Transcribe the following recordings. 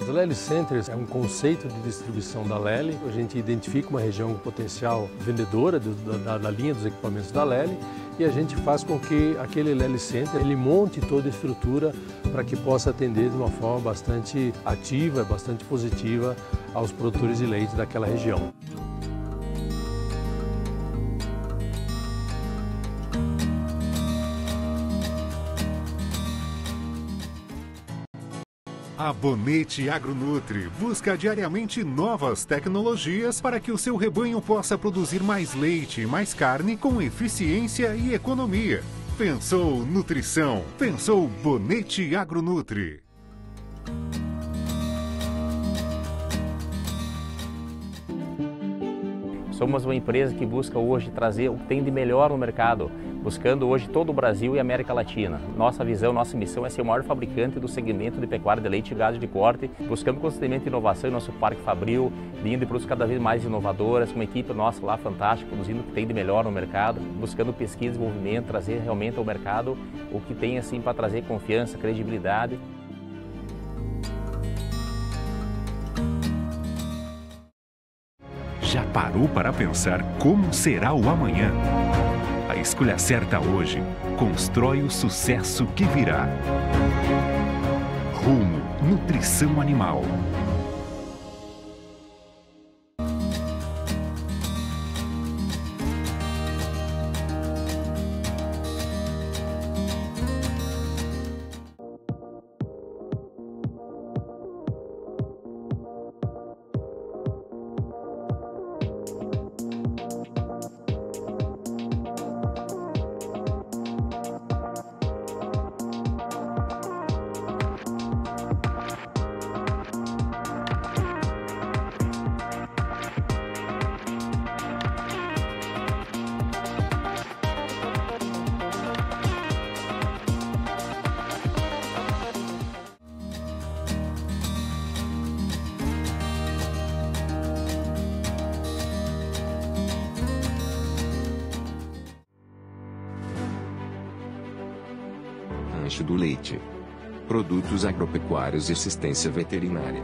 Os Lely Centers é um conceito de distribuição da Lely. A gente identifica uma região potencial vendedora da linha dos equipamentos da Lely e a gente faz com que aquele Lely Center ele monte toda a estrutura para que possa atender de uma forma bastante ativa, bastante positiva aos produtores de leite daquela região. A Bonete Agronutri busca diariamente novas tecnologias para que o seu rebanho possa produzir mais leite e mais carne com eficiência e economia. Pensou nutrição? Pensou Bonete Agronutri. Somos uma empresa que busca hoje trazer o que tem de melhor no mercado, buscando hoje todo o Brasil e América Latina. Nossa visão, nossa missão é ser o maior fabricante do segmento de pecuária de leite e gado de corte, buscando constantemente inovação em nosso parque fabril, linha de produtos cada vez mais inovadoras, com uma equipe nossa lá fantástica, produzindo o que tem de melhor no mercado, buscando pesquisa e desenvolvimento, trazer realmente ao mercado o que tem assim para trazer confiança, credibilidade. Já parou para pensar como será o amanhã? A escolha certa hoje constrói o sucesso que virá. Rumo Nutrição Animal. Rancho do Leite. Produtos agropecuários e assistência veterinária.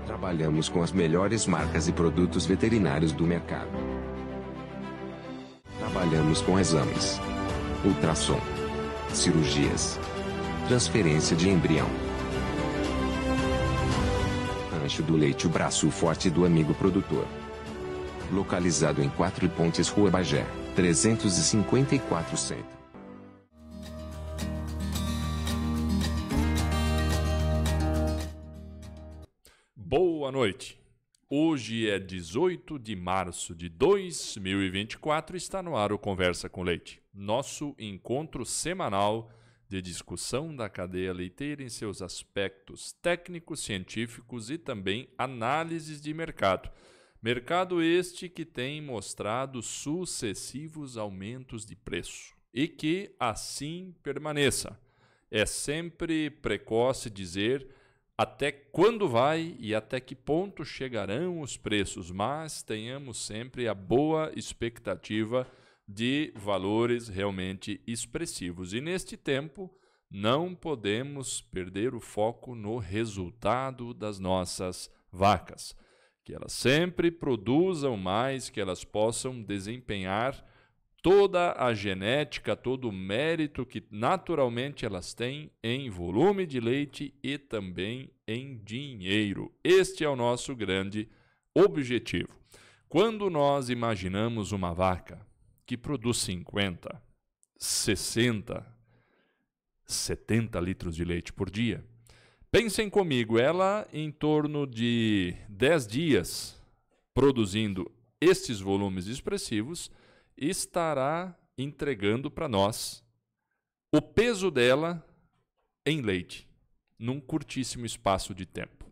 Trabalhamos com as melhores marcas e produtos veterinários do mercado. Trabalhamos com exames, ultrassom, cirurgias, transferência de embrião. Rancho do Leite, o braço forte do amigo produtor. Localizado em 4 Pontes, Rua Bagé, 354 Centro. Boa noite. Hoje é 18 de março de 2024 e está no ar o Conversa com Leite, nosso encontro semanal de discussão da cadeia leiteira em seus aspectos técnicos, científicos e também análises de mercado. Mercado este que tem mostrado sucessivos aumentos de preço e que assim permaneça. É sempre precoce dizer até quando vai e até que ponto chegarão os preços, mas tenhamos sempre a boa expectativa de valores realmente expressivos. E neste tempo não podemos perder o foco no resultado das nossas vacas. Que elas sempre produzam mais, que elas possam desempenhar toda a genética, todo o mérito que naturalmente elas têm em volume de leite e também em dinheiro. Este é o nosso grande objetivo. Quando nós imaginamos uma vaca que produz 50, 60, 70 litros de leite por dia, pensem comigo, ela em torno de 10 dias produzindo estes volumes expressivos, estará entregando para nós o peso dela em leite, num curtíssimo espaço de tempo.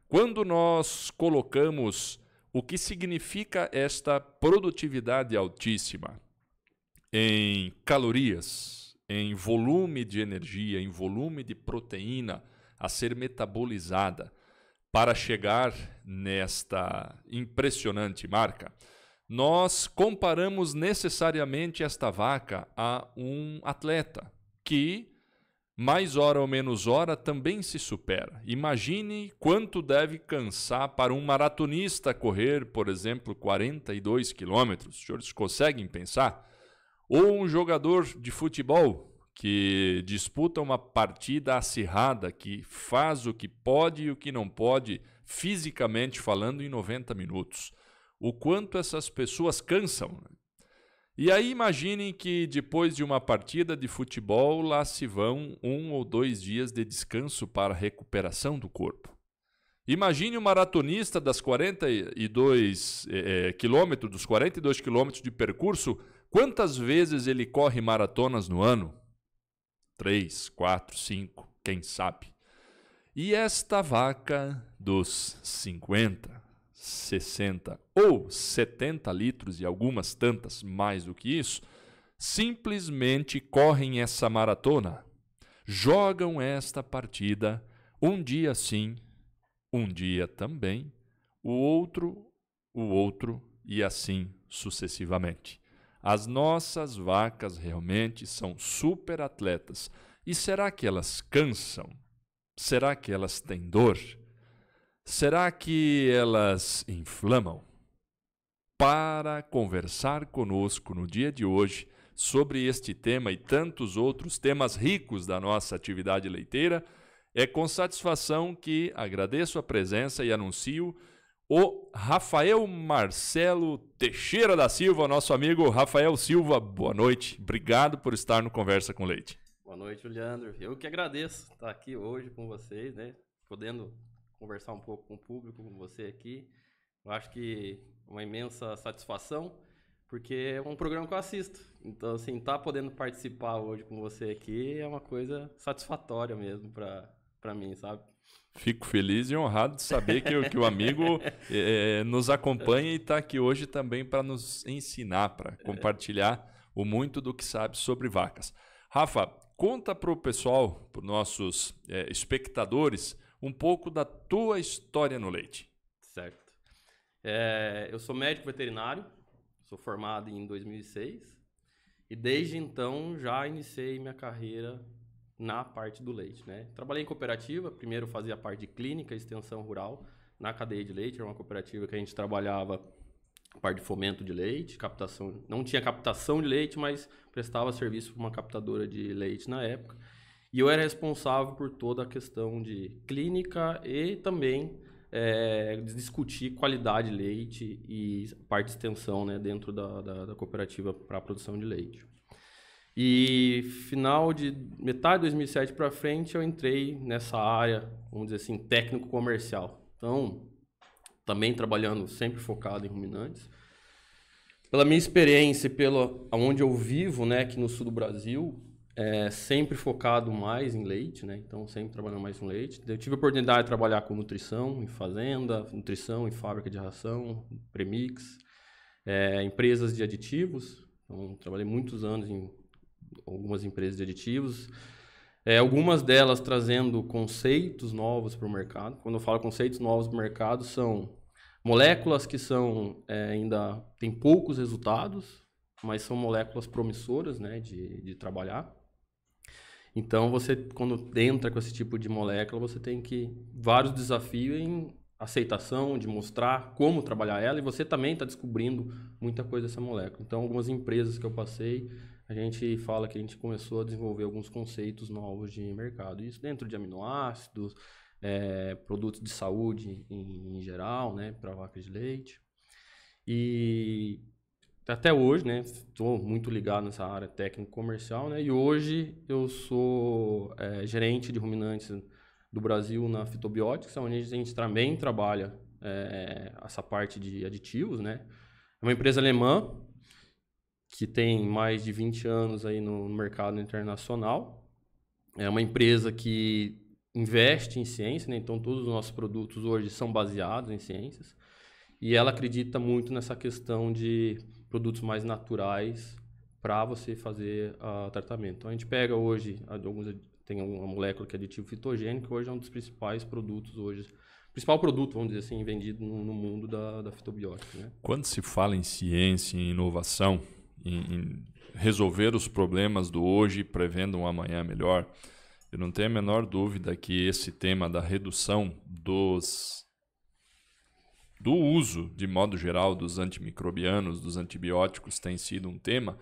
Quando nós colocamos o que significa esta produtividade altíssima em calorias, em volume de energia, em volume de proteína a ser metabolizada para chegar nesta impressionante marca, nós comparamos necessariamente esta vaca a um atleta que, mais hora ou menos hora, também se supera. Imagine quanto deve cansar para um maratonista correr, por exemplo, 42 quilômetros. Os senhores conseguem pensar? Ou um jogador de futebol que disputa uma partida acirrada, que faz o que pode e o que não pode, fisicamente falando, em 90 minutos. O quanto essas pessoas cansam. E aí imaginem que depois de uma partida de futebol, lá se vão 1 ou 2 dias de descanso para a recuperação do corpo. Imagine um maratonista das 42 quilômetros, dos 42 quilômetros de percurso, quantas vezes ele corre maratonas no ano? 3, 4, 5, quem sabe? E esta vaca dos 50, 60 ou 70 litros e algumas tantas mais do que isso, simplesmente correm essa maratona, jogam esta partida, um dia sim, um dia também, o outro e assim sucessivamente. As nossas vacas realmente são super atletas. E será que elas cansam? Será que elas têm dor? Será que elas inflamam? Para conversar conosco no dia de hoje sobre este tema e tantos outros temas ricos da nossa atividade leiteira, é com satisfação que agradeço a presença e anuncio o Rafael Marcelo Teixeira da Silva, nosso amigo Rafael Silva. Boa noite, obrigado por estar no Conversa com Leite. Boa noite, Leandro. Eu que agradeço estar aqui hoje com vocês, né? Podendo conversar um pouco com o público, com você aqui. Eu acho que é uma imensa satisfação, porque é um programa que eu assisto. Então, assim, estar podendo participar hoje com você aqui é uma coisa satisfatória mesmo para mim, sabe? Fico feliz e honrado de saber que o amigo nos acompanha e está aqui hoje também para nos ensinar, para compartilhar o muito do que sabe sobre vacas. Rafa, conta para o pessoal, para os nossos espectadores, um pouco da tua história no leite. Certo. Eu sou médico veterinário, sou formado em 2006 e desde então já iniciei minha carreira na parte do leite, né? Trabalhei em cooperativa, primeiro fazia a parte de clínica e extensão rural na cadeia de leite, era uma cooperativa que a gente trabalhava a parte de fomento de leite, captação, não tinha captação de leite, mas prestava serviço para uma captadora de leite na época. E eu era responsável por toda a questão de clínica e também discutir qualidade de leite e parte de extensão, né, dentro da cooperativa para a produção de leite. E final de metade de 2007 para frente eu entrei nessa área, vamos dizer assim, técnico comercial. Então, também trabalhando sempre focado em ruminantes. Pela minha experiência e pelo onde eu vivo, né, aqui no sul do Brasil, sempre focado mais em leite, né? Então sempre trabalhando mais com leite. Eu tive a oportunidade de trabalhar com nutrição em fazenda, nutrição em fábrica de ração, premix, empresas de aditivos. Então trabalhei muitos anos em algumas empresas de aditivos, algumas delas trazendo conceitos novos para o mercado. Quando eu falo conceitos novos para o mercado, são moléculas que ainda tem poucos resultados, mas são moléculas promissoras, né, de trabalhar. Então, você, quando entra com esse tipo de molécula, você tem vários desafios em aceitação, de mostrar como trabalhar ela, e você também está descobrindo muita coisa dessa molécula. Então, algumas empresas que eu passei, a gente fala que a gente começou a desenvolver alguns conceitos novos de mercado. Isso dentro de aminoácidos, produtos de saúde em geral, né, para vacas de leite. E até hoje, né, estou muito ligado nessa área técnico-comercial, né, e hoje eu sou gerente de ruminantes do Brasil na Fitobióticos, onde a gente também trabalha essa parte de aditivos, né. É uma empresa alemã que tem mais de 20 anos aí no mercado internacional. É uma empresa que investe em ciência, né? Então todos os nossos produtos hoje são baseados em ciências. E ela acredita muito nessa questão de produtos mais naturais para você fazer o tratamento. Então a gente pega hoje, tem uma molécula que é aditivo fitogênico, que hoje é um dos principais produtos hoje principal produto, vamos dizer assim, vendido no mundo da fitobiótica, né? Quando se fala em ciência, em inovação, em resolver os problemas do hoje, prevendo um amanhã melhor, eu não tenho a menor dúvida que esse tema da redução do uso, de modo geral, dos antimicrobianos, dos antibióticos, tem sido um tema,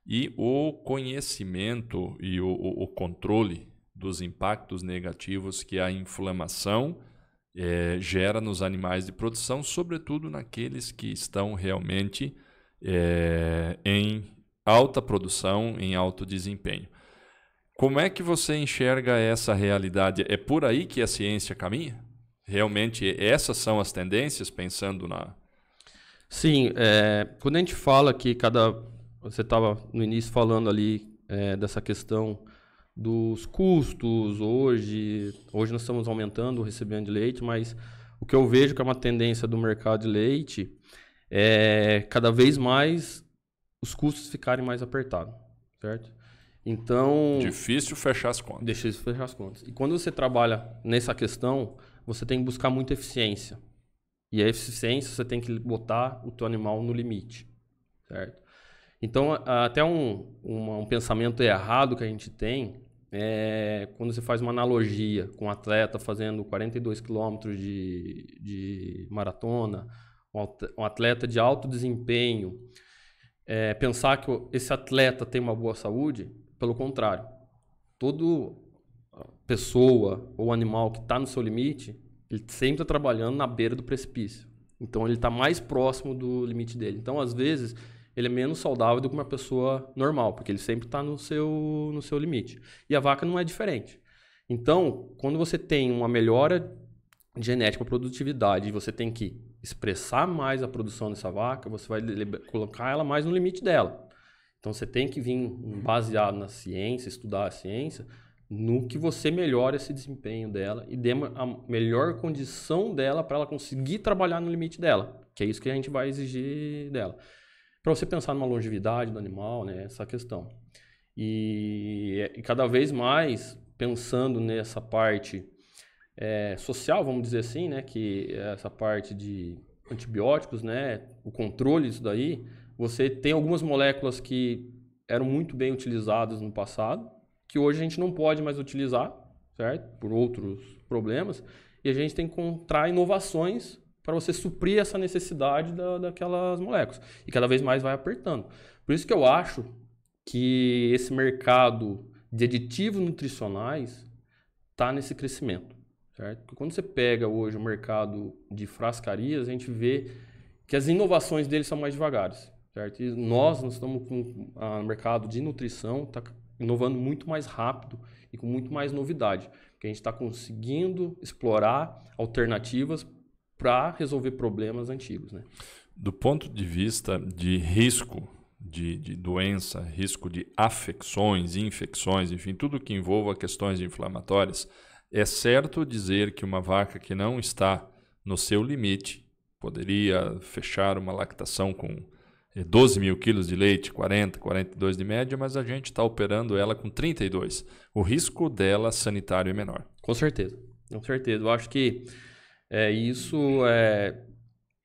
e o conhecimento e o controle dos impactos negativos que a inflamação gera nos animais de produção, sobretudo naqueles que estão realmente em alta produção, em alto desempenho. Como é que você enxerga essa realidade? É por aí que a ciência caminha? Realmente essas são as tendências, pensando na... Sim, quando a gente fala que você estava no início falando ali dessa questão dos custos, hoje nós estamos aumentando o recebimento de leite, mas o que eu vejo que é uma tendência do mercado de leite é cada vez mais os custos ficarem mais apertados, certo? Então... Difícil fechar as contas. Difícil fechar as contas. E quando você trabalha nessa questão, você tem que buscar muita eficiência. E a eficiência você tem que botar o teu animal no limite, certo? Então, até um pensamento errado que a gente tem é quando você faz uma analogia com um atleta fazendo 42 quilômetros de maratona, um atleta de alto desempenho, pensar que esse atleta tem uma boa saúde, pelo contrário. Toda pessoa ou animal que está no seu limite, ele sempre está trabalhando na beira do precipício. Então, ele está mais próximo do limite dele. Então, às vezes, ele é menos saudável do que uma pessoa normal, porque ele sempre está no seu limite. E a vaca não é diferente. Então, quando você tem uma melhora genética, produtividade, e você tem que expressar mais a produção dessa vaca, você vai colocar ela mais no limite dela. Então, você tem que vir baseado na ciência, estudar a ciência, no que você melhora esse desempenho dela e dê a melhor condição dela para ela conseguir trabalhar no limite dela, que é isso que a gente vai exigir dela. Para você pensar numa longevidade do animal, né, essa questão. E cada vez mais, pensando nessa parte social, vamos dizer assim, né, que essa parte de antibióticos, né, o controle disso daí, você tem algumas moléculas que eram muito bem utilizadas no passado, que hoje a gente não pode mais utilizar, certo? Por outros problemas, e a gente tem que encontrar inovações para você suprir essa necessidade daquelas moléculas. E cada vez mais vai apertando. Por isso que eu acho que esse mercado de aditivos nutricionais está nesse crescimento, certo? Porque quando você pega hoje o mercado de frascarias, a gente vê que as inovações deles são mais devagares, certo? E nós estamos com o mercado de nutrição, está inovando muito mais rápido e com muito mais novidade, porque a gente está conseguindo explorar alternativas para resolver problemas antigos, né? Do ponto de vista de risco de doença, risco de afecções, infecções, enfim, tudo que envolva questões inflamatórias, é certo dizer que uma vaca que não está no seu limite poderia fechar uma lactação com 12 mil quilos de leite, 40, 42 de média, mas a gente está operando ela com 32. O risco dela sanitário é menor. Com certeza, com certeza. Eu acho que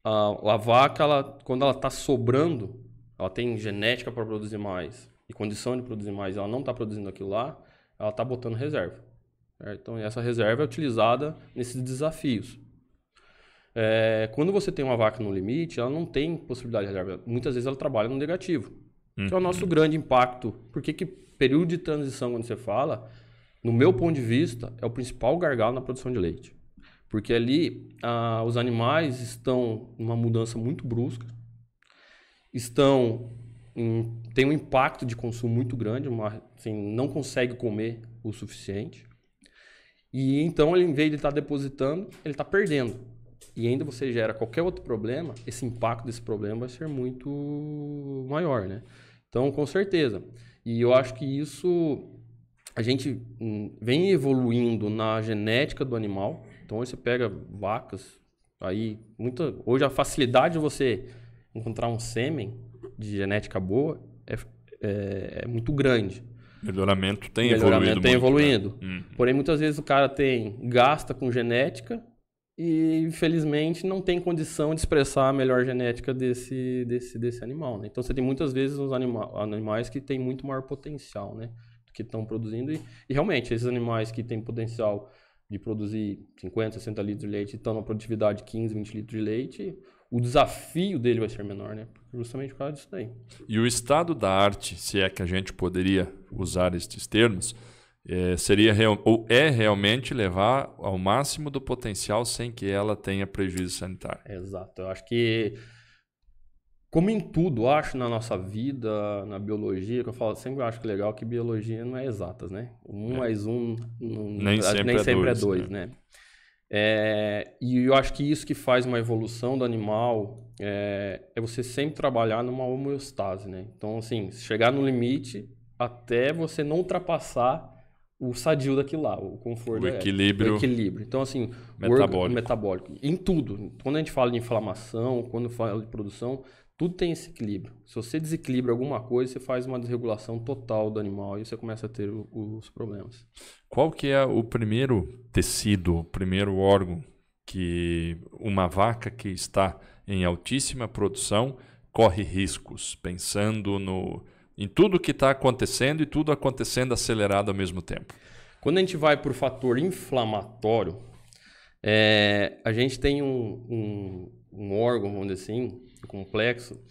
a vaca, quando ela está sobrando, ela tem genética para produzir mais e condição de produzir mais, ela não está produzindo aquilo lá, ela está botando reserva. Certo? Então, essa reserva é utilizada nesses desafios. Quando você tem uma vaca no limite, ela não tem possibilidade de reserva. Muitas vezes ela trabalha no negativo. Que é o nosso grande impacto. Porque que período de transição, quando você fala, no meu ponto de vista, é o principal gargalo na produção de leite. Porque ali os animais estão numa mudança muito brusca, tem um impacto de consumo muito grande, assim, não consegue comer o suficiente. E então, em vez de estar depositando, ele está perdendo. E ainda você gera qualquer outro problema, esse impacto desse problema vai ser muito maior, né? Então, com certeza. E eu acho que isso, a gente vem evoluindo na genética do animal. Então, hoje você pega vacas, hoje a facilidade de você encontrar um sêmen de genética boa é muito grande. Melhoramento tem evoluído. Né? Porém, muitas vezes o cara gasta com genética e infelizmente não tem condição de expressar a melhor genética desse animal, né? Então você tem muitas vezes uns animais que têm muito maior potencial, né? Que estão produzindo e realmente esses animais que têm potencial de produzir 50, 60 litros de leite e estão na produtividade de 15, 20 litros de leite, o desafio dele vai ser menor, né? Justamente por causa disso daí. E o estado da arte, se é que a gente poderia usar estes termos, seria ou é realmente levar ao máximo do potencial sem que ela tenha prejuízo sanitário. Exato. Eu acho que, como em tudo, acho na nossa vida, na biologia, que eu falo, sempre acho que é legal que biologia não é exatas, né? Mais um nem sempre é dois, né? E eu acho que isso que faz uma evolução do animal é você sempre trabalhar numa homeostase, né? Então, assim, chegar no limite até você não ultrapassar o sadio daquilo lá, o conforto. O equilíbrio. O equilíbrio. Então, assim, metabólico. O metabólico. Em tudo. Quando a gente fala de inflamação, quando fala de produção, tudo tem esse equilíbrio. Se você desequilibra alguma coisa, você faz uma desregulação total do animal e você começa a ter os problemas. Qual que é o primeiro tecido, o primeiro órgão que uma vaca que está em altíssima produção corre riscos, pensando em tudo que está acontecendo e tudo acontecendo acelerado ao mesmo tempo? Quando a gente vai para o fator inflamatório, a gente tem um órgão, vamos dizer assim, complexo,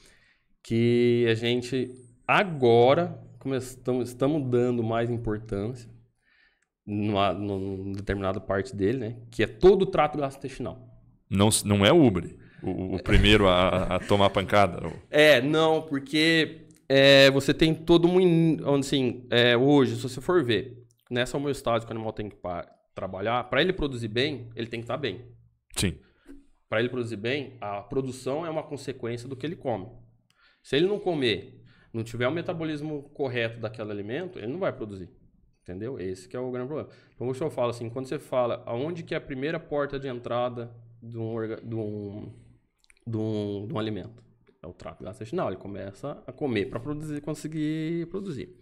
que a gente agora estamos dando mais importância numa determinada parte dele, né? Que é todo o trato gastrointestinal. Não é o Uber, o primeiro a tomar pancada? Não, porque você tem todo assim, hoje, se você for ver, nessa homeostase que o animal tem que trabalhar, para ele produzir bem, ele tem que estar bem. Sim. Para ele produzir bem, a produção é uma consequência do que ele come. Se ele não comer, não tiver o metabolismo correto daquele alimento, ele não vai produzir. Entendeu? Esse que é o grande problema. Então, eu falo assim, quando você fala aonde que é a primeira porta de entrada de um alimento, é o trato gastrointestinal. Ele começa a comer para conseguir produzir.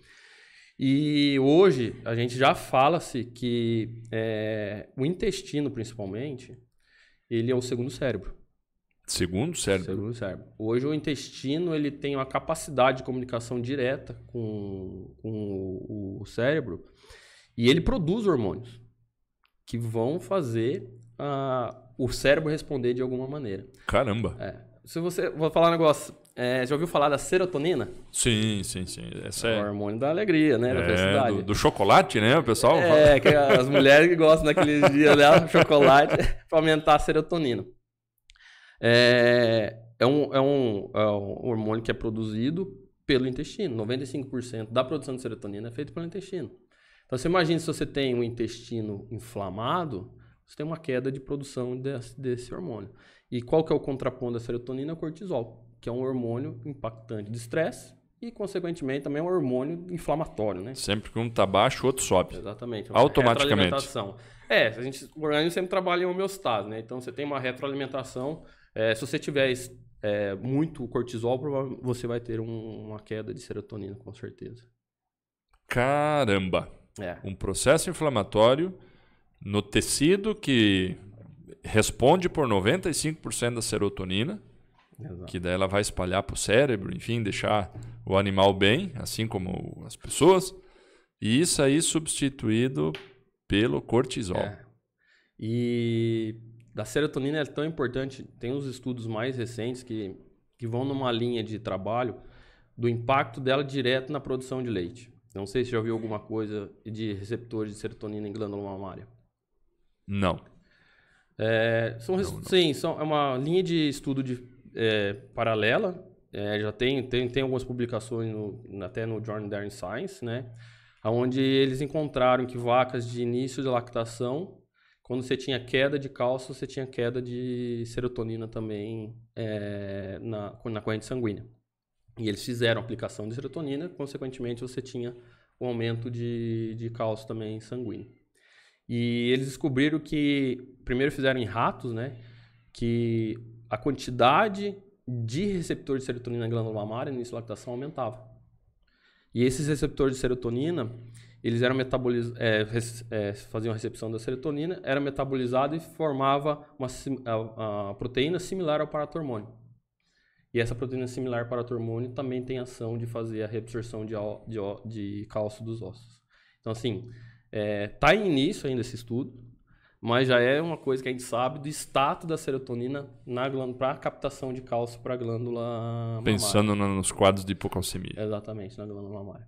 E hoje, a gente já fala-se que o intestino, principalmente, ele é o segundo cérebro. Segundo cérebro? Segundo cérebro. Hoje o intestino ele tem uma capacidade de comunicação direta com o cérebro e ele produz hormônios que vão fazer o cérebro responder de alguma maneira. Caramba! Vou falar um negócio. Já ouviu falar da serotonina? Sim. Essa é o hormônio da alegria, né? Da felicidade. Do chocolate, né, o pessoal? Que as mulheres que gostam naqueles dias dela, chocolate, para aumentar a serotonina. É um hormônio que é produzido pelo intestino. 95% da produção de serotonina é feita pelo intestino. Então, você imagina se você tem um intestino inflamado, você tem uma queda de produção desse hormônio. E qual que é o contraponto da serotonina? É o cortisol, que é um hormônio impactante de estresse e, consequentemente, também é um hormônio inflamatório, né? Sempre que um está baixo, o outro sobe. Exatamente. Automaticamente. O organismo sempre trabalha em homeostase, né? Então, você tem uma retroalimentação. Se você tiver muito cortisol, você vai ter uma queda de serotonina, com certeza. Caramba! Um processo inflamatório no tecido que responde por 95% da serotonina, Exato. Que daí ela vai espalhar para o cérebro, enfim, deixar o animal bem, assim como as pessoas, e isso aí substituído pelo cortisol. E da serotonina é tão importante, tem uns estudos mais recentes que vão numa linha de trabalho do impacto dela direto na produção de leite. Não sei se já ouviu alguma coisa de receptores de serotonina em glândula mamária. Não. É uma linha de estudo paralela. Já tem algumas publicações até no Journal Darwin Science, né? Onde eles encontraram que vacas de início de lactação, quando você tinha queda de cálcio, você tinha queda de serotonina também na corrente sanguínea. E eles fizeram aplicação de serotonina, consequentemente você tinha um aumento de cálcio também sanguíneo. E eles descobriram que, primeiro fizeram em ratos, né, que a quantidade de receptores de serotonina na glândula mamária no início da lactação aumentava. E esses receptores de serotonina, eles eram faziam a recepção da serotonina, era metabolizado e formava a proteína similar ao paratormônio. E essa proteína similar ao paratormônio também tem ação de fazer a reabsorção de cálcio dos ossos. Então, assim, está em início ainda esse estudo, mas já é uma coisa que a gente sabe do status da serotonina na glândula, para a captação de cálcio para a glândula mamária. Pensando nos quadros de hipocalcemia. Exatamente, na glândula mamária.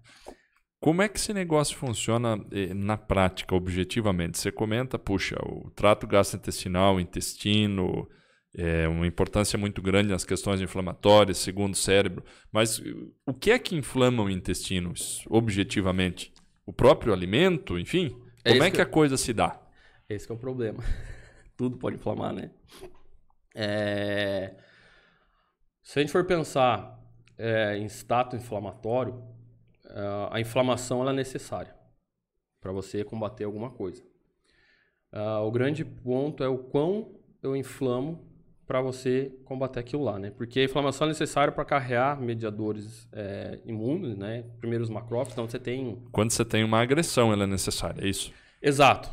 Como é que esse negócio funciona na prática, objetivamente? Você comenta, puxa, o trato gastrointestinal, o intestino, uma importância muito grande nas questões inflamatórias, segundo o cérebro. Mas o que é que inflama o intestino, objetivamente? O próprio alimento, enfim? Como é que a coisa se dá? Esse que é o problema. Tudo pode inflamar, né? Se a gente for pensar em status inflamatório, a inflamação ela é necessária para você combater alguma coisa. O grande ponto é o quão eu inflamo para você combater aquilo lá, né? Porque a inflamação é necessária para carregar mediadores imunes, né? Primeiro os macrófagos, então você tem... Quando você tem uma agressão, ela é necessária, é isso? Exato,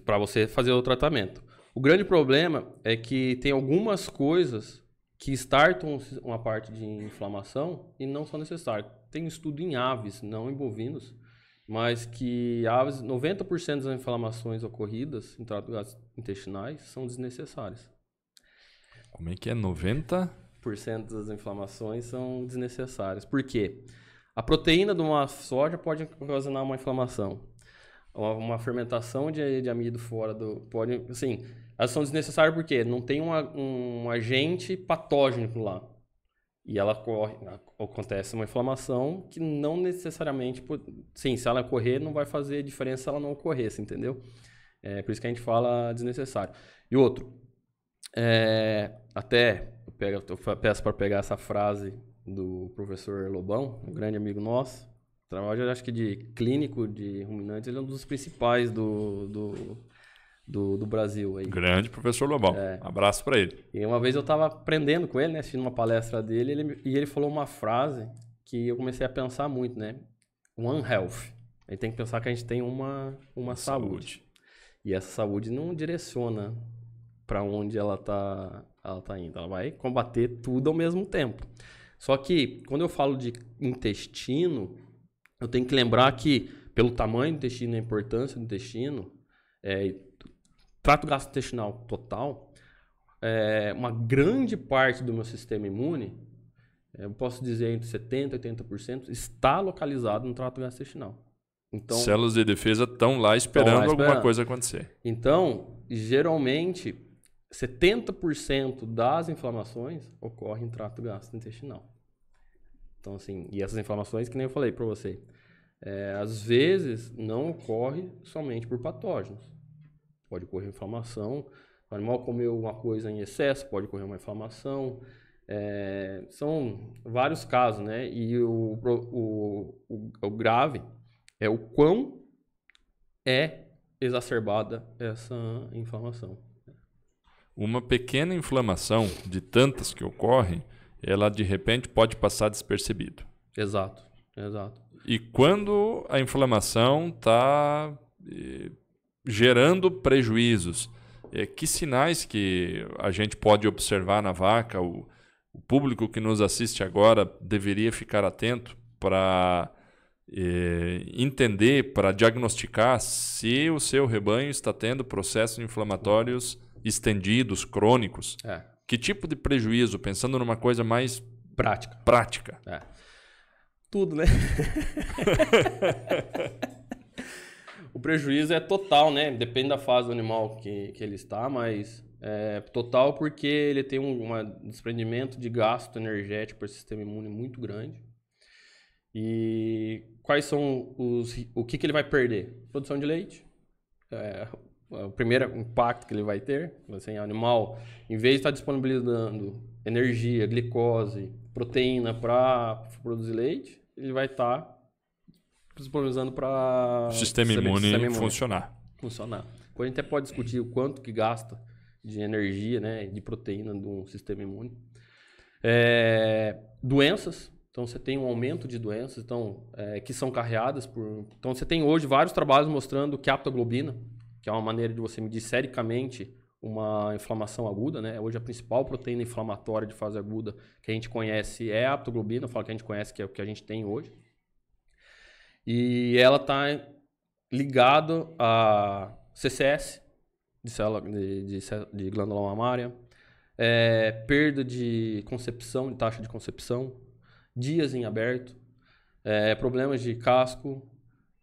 para você fazer o tratamento. O grande problema é que tem algumas coisas que startam uma parte de inflamação e não são necessárias. Tem estudo em aves, não em bovinos, mas que aves, 90% das inflamações ocorridas em tratos gastrointestinais são desnecessárias. Como é que é? 90%? Das inflamações são desnecessárias. Por quê? A proteína de uma soja pode ocasionar uma inflamação. Uma fermentação de amido fora do... Assim, elas são desnecessárias porque não tem um agente patógeno lá. E acontece uma inflamação que não necessariamente... Sim, se ela ocorrer, não vai fazer diferença se ela não ocorresse, entendeu? Por isso que a gente fala desnecessário. E outro, eu peço para pegar essa frase do professor Lobão, um grande amigo nosso. Trabalho, acho que de clínico de ruminantes, ele é um dos principais do Brasil. Aí. Grande professor Lobão. Abraço para ele. E uma vez eu estava aprendendo com ele, né, assistindo uma palestra dele, e ele falou uma frase que eu comecei a pensar muito, né? One Health. A gente tem que pensar que a gente tem uma saúde. E essa saúde não direciona para onde ela tá indo. Ela vai combater tudo ao mesmo tempo. Só que, quando eu falo de intestino, eu tenho que lembrar que, pelo tamanho do intestino e a importância do intestino, trato gastrointestinal total, uma grande parte do meu sistema imune, eu posso dizer entre 70% e 80%, está localizado no trato gastrointestinal. Então, células de defesa estão lá esperando alguma coisa acontecer. Então, geralmente, 70% das inflamações ocorrem em trato gastrointestinal. Então, assim, e essas inflamações, que nem eu falei para você, às vezes não ocorre somente por patógenos. Pode ocorrer inflamação, o animal comeu uma coisa em excesso, pode ocorrer uma inflamação. São vários casos, né? E o grave é o quão exacerbada essa inflamação. Uma pequena inflamação, de tantas que ocorrem, ela de repente pode passar despercebido. Exato. E quando a inflamação está gerando prejuízos, que sinais que a gente pode observar na vaca? O público que nos assiste agora deveria ficar atento para entender, para diagnosticar se o seu rebanho está tendo processos inflamatórios estendidos, crônicos. Que tipo de prejuízo, pensando numa coisa mais prática? Tudo, né? O prejuízo é total, né? Depende da fase do animal que ele está, mas é total porque ele tem um desprendimento de gasto energético para o sistema imune muito grande. E quais são o que ele vai perder? Produção de leite. O primeiro impacto que ele vai ter, assim, o animal, em vez de estar disponibilizando energia, glicose, proteína para produzir leite, ele vai estar disponibilizando para o sistema imune funcionar. Depois a gente até pode discutir o quanto que gasta de energia, né, de proteína do sistema imune. Doenças. Então, você tem um aumento de doenças que são carreadas por... Então, você tem hoje vários trabalhos mostrando que a aptoglobina, que é uma maneira de você medir sericamente uma inflamação aguda, né? Hoje, a principal proteína inflamatória de fase aguda que a gente conhece é a aptoglobina. Eu falo que a gente conhece, que é o que a gente tem hoje. E ela está ligada a CCS, de glândula mamária, perda de concepção, de taxa de concepção, dias em aberto, problemas de casco,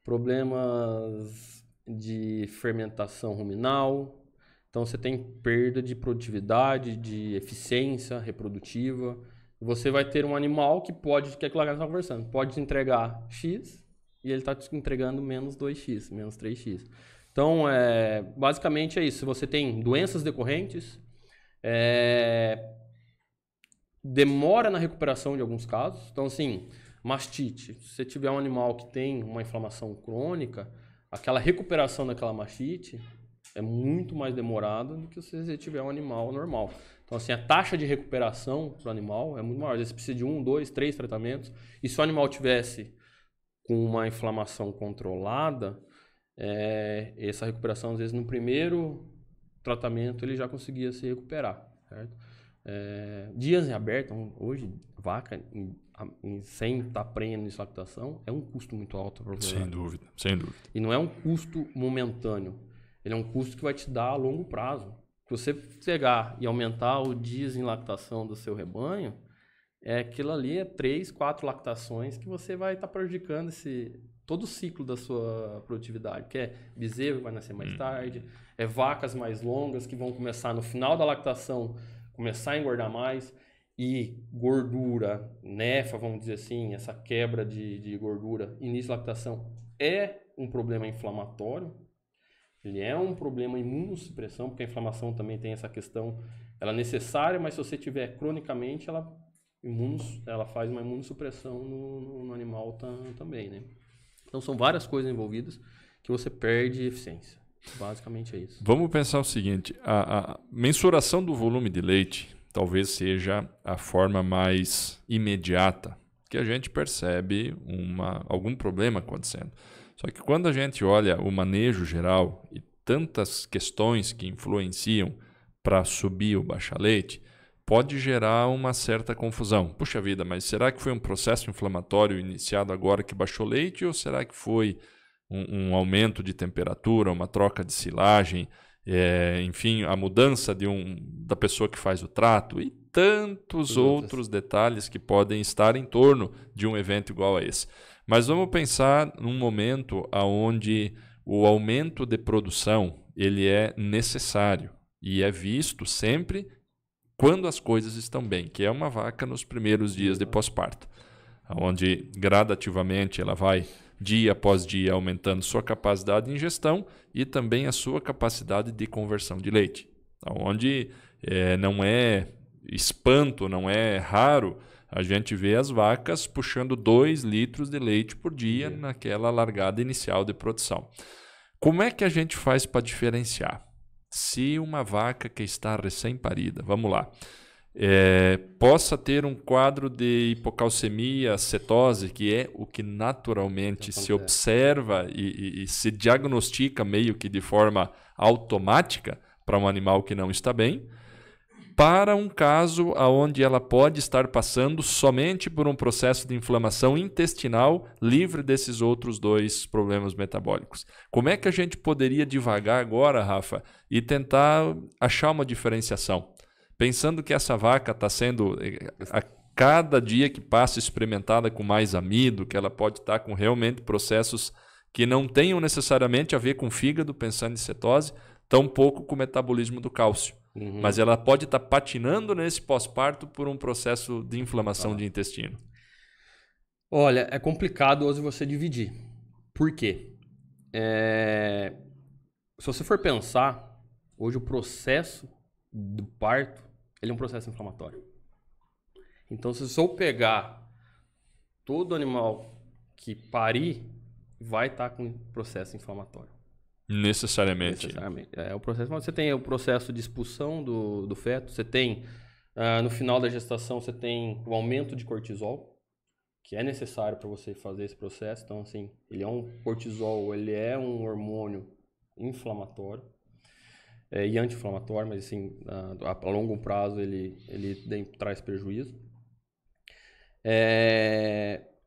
problemas de fermentação ruminal. Então, você tem perda de produtividade, de eficiência reprodutiva. Você vai ter um animal que pode, que é aquilo que a gente está conversando, pode te entregar X e ele está te entregando menos 2X, menos 3X. Então, basicamente é isso. Se você tem doenças decorrentes, demora na recuperação de alguns casos. Então, assim, mastite. Se você tiver um animal que tem uma inflamação crônica, aquela recuperação daquela mastite é muito mais demorada do que se você tiver um animal normal. Então, assim, a taxa de recuperação para o animal é muito maior. Às vezes, você precisa de 1, 2, 3 tratamentos. E se o animal tivesse com uma inflamação controlada, essa recuperação, às vezes, no primeiro tratamento, ele já conseguia se recuperar, certo? Dias em aberto, hoje, vaca sem estar prenha de lactação, é um custo muito alto. Sem dúvida, sem dúvida. E não é um custo momentâneo. Ele é um custo que vai te dar a longo prazo. Se você pegar e aumentar o dias em lactação do seu rebanho, aquilo ali é 3, 4 lactações que você vai estar prejudicando todo o ciclo da sua produtividade. Que bezerro que vai nascer mais tarde, vacas mais longas que vão começar no final da lactação, começar a engordar mais, e gordura, nefa, vamos dizer assim, essa quebra de gordura, início da lactação, é um problema inflamatório. Ele é um problema imunossupressão, porque a inflamação também tem essa questão, ela é necessária, mas se você tiver cronicamente, ela faz uma imunossupressão no animal também, né? Então, são várias coisas envolvidas que você perde eficiência. Basicamente é isso. Vamos pensar o seguinte, a mensuração do volume de leite talvez seja a forma mais imediata que a gente percebe algum problema acontecendo. Só que quando a gente olha o manejo geral e tantas questões que influenciam para subir ou baixar leite, pode gerar uma certa confusão. Puxa vida, mas será que foi um processo inflamatório iniciado agora que baixou leite ou será que foi um aumento de temperatura, uma troca de silagem, enfim, a mudança da pessoa que faz o trato e tantos outros detalhes que podem estar em torno de um evento igual a esse. Mas vamos pensar num momento onde o aumento de produção ele é necessário e é visto sempre quando as coisas estão bem, que é uma vaca nos primeiros dias de pós-parto, onde gradativamente ela vai, dia após dia, aumentando sua capacidade de ingestão e também a sua capacidade de conversão de leite, onde não é espanto, não é raro a gente vê as vacas puxando 2 litros de leite por dia naquela largada inicial de produção. Como é que a gente faz para diferenciar? Se uma vaca que está recém-parida, vamos lá, possa ter um quadro de hipocalcemia, cetose, que é o que naturalmente se observa e se diagnostica meio que de forma automática para um animal que não está bem, para um caso onde ela pode estar passando somente por um processo de inflamação intestinal livre desses outros 2 problemas metabólicos. Como é que a gente poderia divagar agora, Rafa, e tentar achar uma diferenciação? Pensando que essa vaca está sendo, a cada dia que passa, experimentada com mais amido, que ela pode estar com realmente processos que não tenham necessariamente a ver com fígado, pensando em cetose, tampouco com o metabolismo do cálcio. Mas ela pode estar patinando nesse pós-parto por um processo de inflamação de intestino. Olha, é complicado hoje você dividir. Por quê? Se você for pensar, hoje o processo do parto ele é um processo inflamatório. Então, se eu pegar todo animal que parir, vai estar com processo inflamatório. Necessariamente. O processo, você tem o processo de expulsão do feto, você tem, no final da gestação, você tem o aumento de cortisol. que é necessário para você fazer esse processo. Então, assim, ele é um cortisol, ele é um hormônio inflamatório e anti-inflamatório, mas assim, a longo prazo ele traz prejuízo.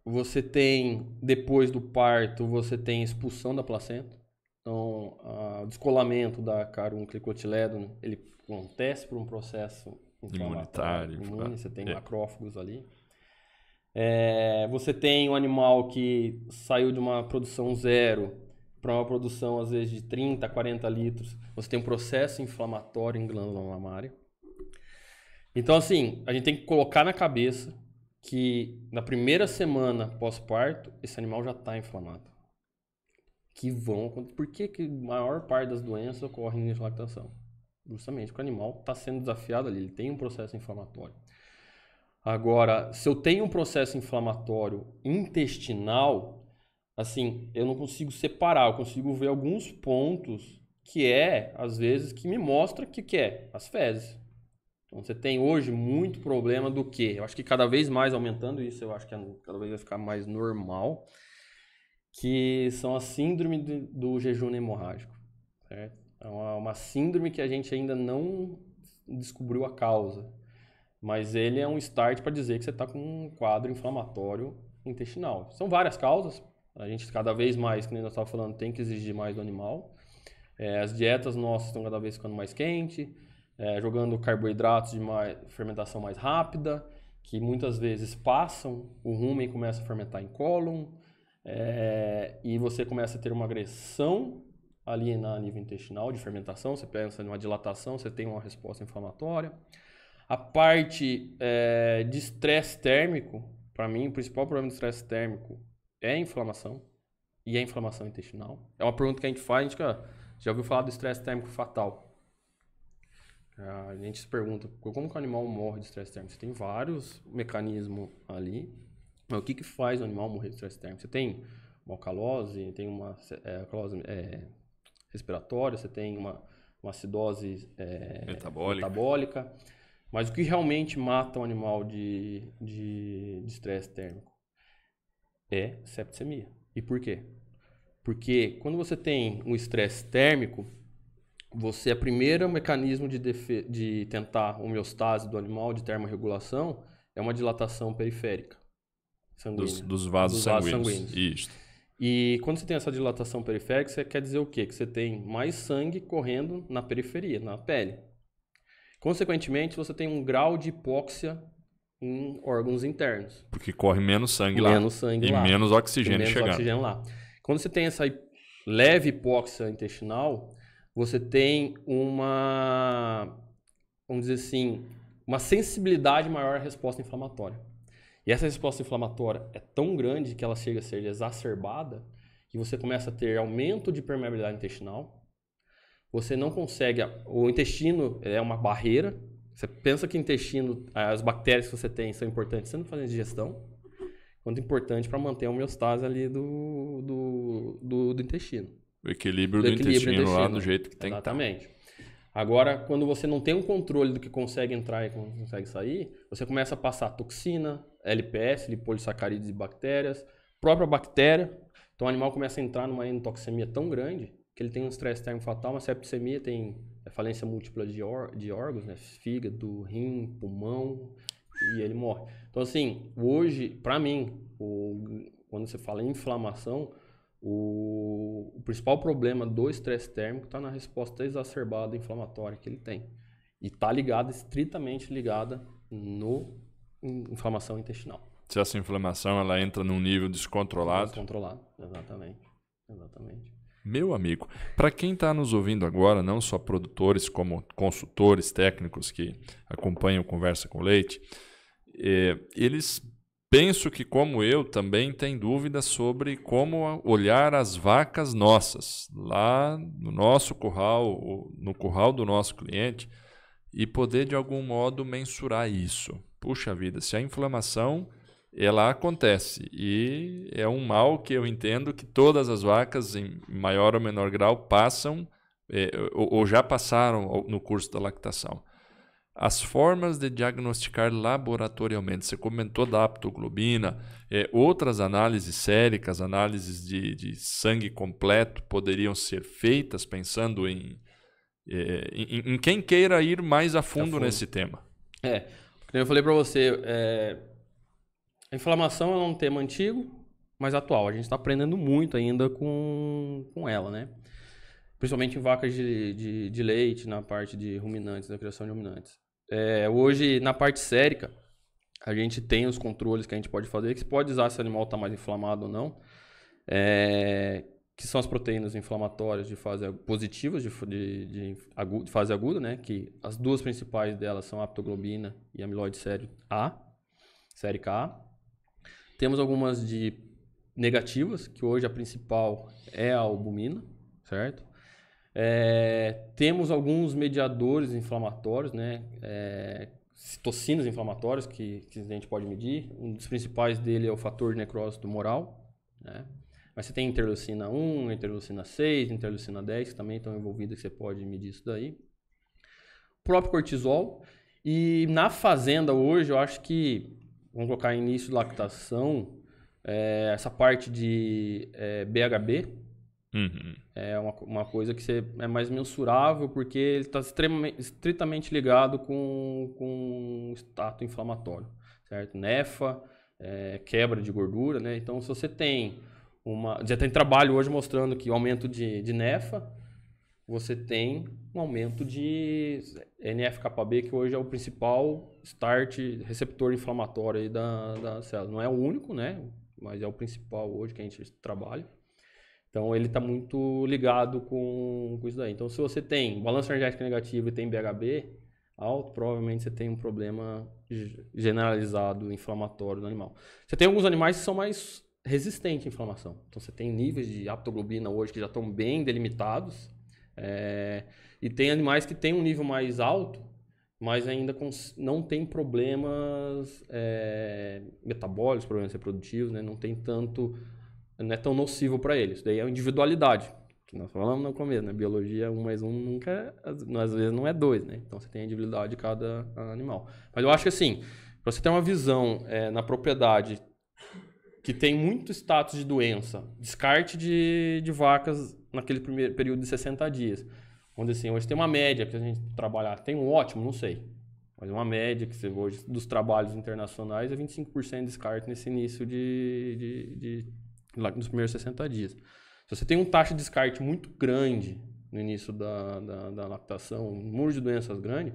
Você tem, depois do parto, você tem expulsão da placenta. Então, o descolamento da carúnculo-cotilédone, ele acontece por um processo imunitário. Você tem macrófagos ali. Você tem um animal que saiu de uma produção zero para uma produção, às vezes, de 30, 40 litros. Você tem um processo inflamatório em glândula mamária. Então, assim, a gente tem que colocar na cabeça que na primeira semana pós-parto, esse animal já está inflamado. Por que a maior parte das doenças ocorrem em lactação? Justamente porque o animal está sendo desafiado ali, ele tem um processo inflamatório. Agora, se eu tenho um processo inflamatório intestinal, assim, eu não consigo separar, eu consigo ver alguns pontos que às vezes, que me mostra que é as fezes. Então, você tem hoje muito problema do quê? Eu acho que cada vez mais aumentando isso, eu acho que cada vez vai ficar mais normal, que são a síndrome do jejum hemorrágico. Certo? É uma síndrome que a gente ainda não descobriu a causa, mas ele é um start para dizer que você está com um quadro inflamatório intestinal. São várias causas, a gente cada vez mais, como nós estávamos falando, tem que exigir mais do animal. As dietas nossas estão cada vez ficando mais quentes, jogando carboidratos de fermentação mais rápida, que muitas vezes passam o rumen e começa a fermentar em cólon, e você começa a ter uma agressão ali a nível intestinal de fermentação, você pensa numa dilatação, você tem uma resposta inflamatória. A parte de estresse térmico, para mim, o principal problema do estresse térmico é a inflamação, e a inflamação intestinal. É uma pergunta que a gente faz, a gente já ouviu falar do estresse térmico fatal. A gente se pergunta, como que o animal morre de estresse térmico? Você tem vários mecanismos ali, mas o que faz o animal morrer de estresse térmico? Você tem uma alcalose, tem uma alcalose respiratória, você tem uma acidose metabólica, mas o que realmente mata um animal de estresse térmico é septicemia. E por quê? Porque quando você tem um estresse térmico, o primeiro mecanismo de tentar homeostase do animal, de termorregulação, é uma dilatação periférica sanguínea. Dos vasos sanguíneos. Isso. E quando você tem essa dilatação periférica, você quer dizer o quê? Que você tem mais sangue correndo na periferia, na pele. Consequentemente, você tem um grau de hipóxia em órgãos internos. Porque corre menos sangue lá. E menos oxigênio chegando. Lá. Quando você tem essa leve hipóxia intestinal, você tem vamos dizer assim, uma sensibilidade maior à resposta inflamatória. E essa resposta inflamatória é tão grande que ela chega a ser exacerbada, que você começa a ter aumento de permeabilidade intestinal. Você não consegue... O intestino é uma barreira. Você pensa que o intestino, as bactérias que você tem são importantes, você não faz digestão. Quanto importante para manter a homeostase ali do intestino. O equilíbrio do intestino lá do jeito que tem que estar. Exatamente. Agora, quando você não tem um controle do que consegue entrar e consegue sair, você começa a passar toxina, LPS, lipolissacarídeos e bactérias, própria bactéria. Então o animal começa a entrar numa endotoxemia tão grande que ele tem um estresse térmico fatal, uma septicemia, tem falência múltipla de órgãos, né? Fígado, rim, pulmão, e ele morre. Então assim, hoje, para mim, quando você fala em inflamação, o principal problema do estresse térmico está na resposta exacerbada inflamatória que ele tem. E está estritamente ligada no inflamação intestinal. Se essa inflamação ela entra num nível descontrolado. Descontrolado, exatamente. Meu amigo, para quem está nos ouvindo agora, não só produtores como consultores técnicos que acompanham Conversa com Leite, eles penso que, como eu, também têm dúvidas sobre como olhar as vacas nossas, lá no nosso curral, no curral do nosso cliente, e poder, de algum modo, mensurar isso. Puxa vida, se a inflamação ela acontece e é um mal que eu entendo que todas as vacas, em maior ou menor grau, passam ou já passaram no curso da lactação. as formas de diagnosticar laboratorialmente. Você comentou da aptoglobina, outras análises séricas, análises de sangue completo poderiam ser feitas pensando em quem queira ir mais a fundo nesse tema. Como eu falei para você, a inflamação é um tema antigo, mas atual. A gente está aprendendo muito ainda com ela, né? Principalmente em vacas de leite, na parte de ruminantes, da criação de ruminantes. Hoje, na parte sérica, a gente tem os controles que a gente pode fazer, que você pode usar se o animal está mais inflamado ou não, que são as proteínas inflamatórias de fase positivas, de fase aguda, né? Que as duas principais delas são a aptoglobina e a amiloide sérica A. Temos algumas de negativas, que hoje a principal é a albumina, certo? Temos alguns mediadores inflamatórios, né? Citocinas inflamatórias que a gente pode medir. Um dos principais dele é o fator de necrose tumoral, né? Mas você tem interleucina 1, interleucina 6, interleucina 10, que também estão envolvidas, que você pode medir isso daí. O próprio cortisol. E na fazenda hoje, eu acho que, vamos colocar início de lactação, essa parte de BHB é uma coisa que é mais mensurável, porque ele está estritamente ligado com o status inflamatório, certo? Nefa, quebra de gordura, né? Então, se você tem já tem trabalho hoje mostrando que o aumento de nefa, você tem um aumento de NF-κB, que hoje é o principal receptor inflamatório aí da célula. Não é o único, né? Mas é o principal hoje que a gente trabalha. Então, ele está muito ligado com isso daí. Então, se você tem balanço energético negativo e tem BHB alto, provavelmente você tem um problema generalizado inflamatório no animal. Você tem alguns animais que são mais resistentes à inflamação. Então, você tem níveis de aptoglobina hoje que já estão bem delimitados. E tem animais que têm um nível mais alto, mas ainda não tem problemas metabólicos, problemas reprodutivos, né? Não é tão nocivo para eles. Daí é a individualidade, que nós falamos no começo, né? Biologia 1 mais 1 nunca, às vezes não é 2, né? Então você tem a individualidade de cada animal. Mas eu acho que assim, para você ter uma visão na propriedade que tem muito status de doença, descarte de vacas naquele primeiro período de 60 dias, onde assim, hoje tem uma média que a gente trabalhar, tem um ótimo, não sei, mas uma média que você hoje dos trabalhos internacionais é 25% de descarte nesse início nos primeiros 60 dias. Se você tem um taxa de descarte muito grande no início da lactação, um número de doenças grande,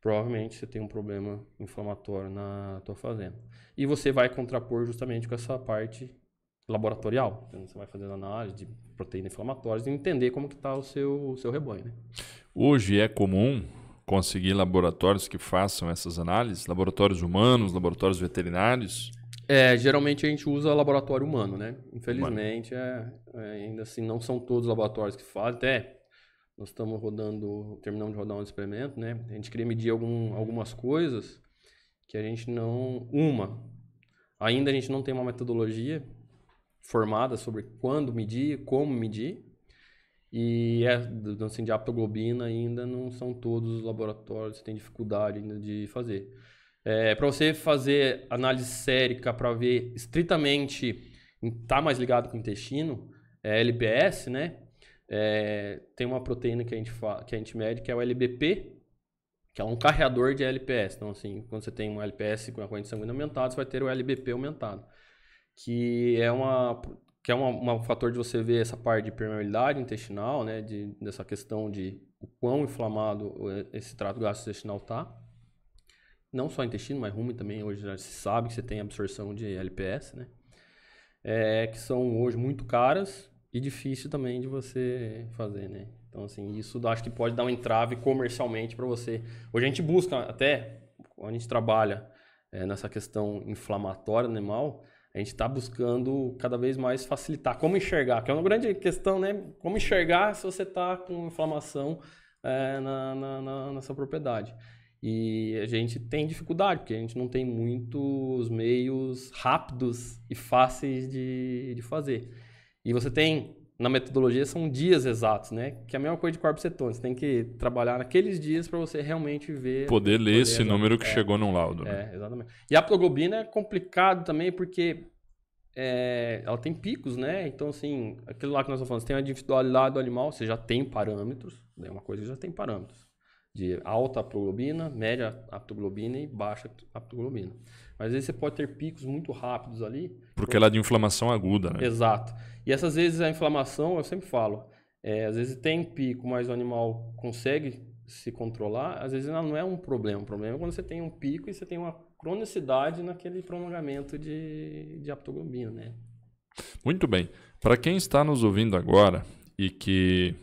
provavelmente você tem um problema inflamatório na tua fazenda. E você vai contrapor justamente com essa parte laboratorial. Então, você vai fazendo análise de proteínas inflamatórias e entender como que está o seu rebanho, né? Hoje é comum conseguir laboratórios que façam essas análises? Laboratórios humanos, laboratórios veterinários? Geralmente a gente usa laboratório humano, né? Infelizmente, ainda assim, não são todos os laboratórios que fazem. Até nós estamos terminamos de rodar um experimento, né? A gente queria medir algumas coisas que a gente ainda a gente não tem uma metodologia formada sobre quando medir, como medir. E assim, de aptoglobina ainda não são todos os laboratórios que têm dificuldade ainda de fazer. Para você fazer análise sérica para ver estritamente, tá mais ligado com o intestino, LPS, né? Tem uma proteína que a gente mede, que é o LBP, que é um carreador de LPS. Então, assim, quando você tem um LPS com a corrente sanguínea aumentada, você vai ter o LBP aumentado, que é um fator de você ver essa parte de permeabilidade intestinal, né? Dessa questão de o quão inflamado esse trato gastrointestinal está. Não só intestino, mas rumen também. Hoje já se sabe que você tem absorção de LPS, né? Que são hoje muito caras e difícil também de você fazer, né? Então, assim, isso acho que pode dar um entrave comercialmente para você. Hoje a gente busca, até quando a gente trabalha nessa questão inflamatória do animal, a gente está buscando cada vez mais facilitar. Como enxergar, que é uma grande questão, né? Como enxergar se você está com inflamação na sua propriedade. E a gente tem dificuldade, porque a gente não tem muitos meios rápidos e fáceis de fazer. E você tem na metodologia são dias exatos, né? Que é a mesma coisa de corpos cetônicos. Você tem que trabalhar naqueles dias para você realmente ver... Poder ler esse número que chegou num laudo. Né? Exatamente. E a aptoglobina é complicado também porque ela tem picos, né? Então, assim, aquilo lá que nós estamos falando, você tem a individualidade do animal, você já tem parâmetros, é uma coisa que já tem parâmetros. De alta aptoglobina, média aptoglobina e baixa aptoglobina. Mas às vezes você pode ter picos muito rápidos ali. Porque ela é de inflamação aguda, né? Exato. E essas vezes a inflamação, eu sempre falo, às vezes tem pico, mas o animal consegue se controlar, às vezes não é um problema. O problema é quando você tem um pico e você tem uma cronicidade naquele prolongamento de aptoglobina, né? Muito bem. Para quem está nos ouvindo agora e que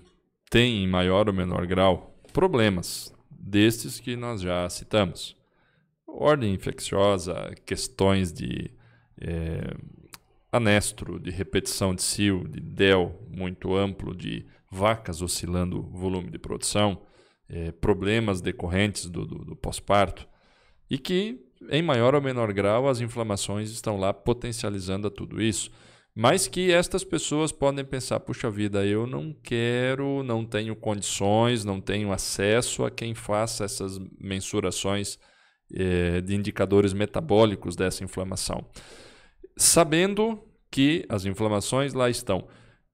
tem em maior ou menor grau problemas destes que nós já citamos, ordem infecciosa, questões de anestro, de repetição de cio, de DEL muito amplo, de vacas oscilando o volume de produção, problemas decorrentes do pós-parto, e que, em maior ou menor grau, as inflamações estão lá potencializando tudo isso. Mas que estas pessoas podem pensar, puxa vida, eu não quero, não tenho condições, não tenho acesso a quem faça essas mensurações de indicadores metabólicos dessa inflamação. Sabendo que as inflamações lá estão,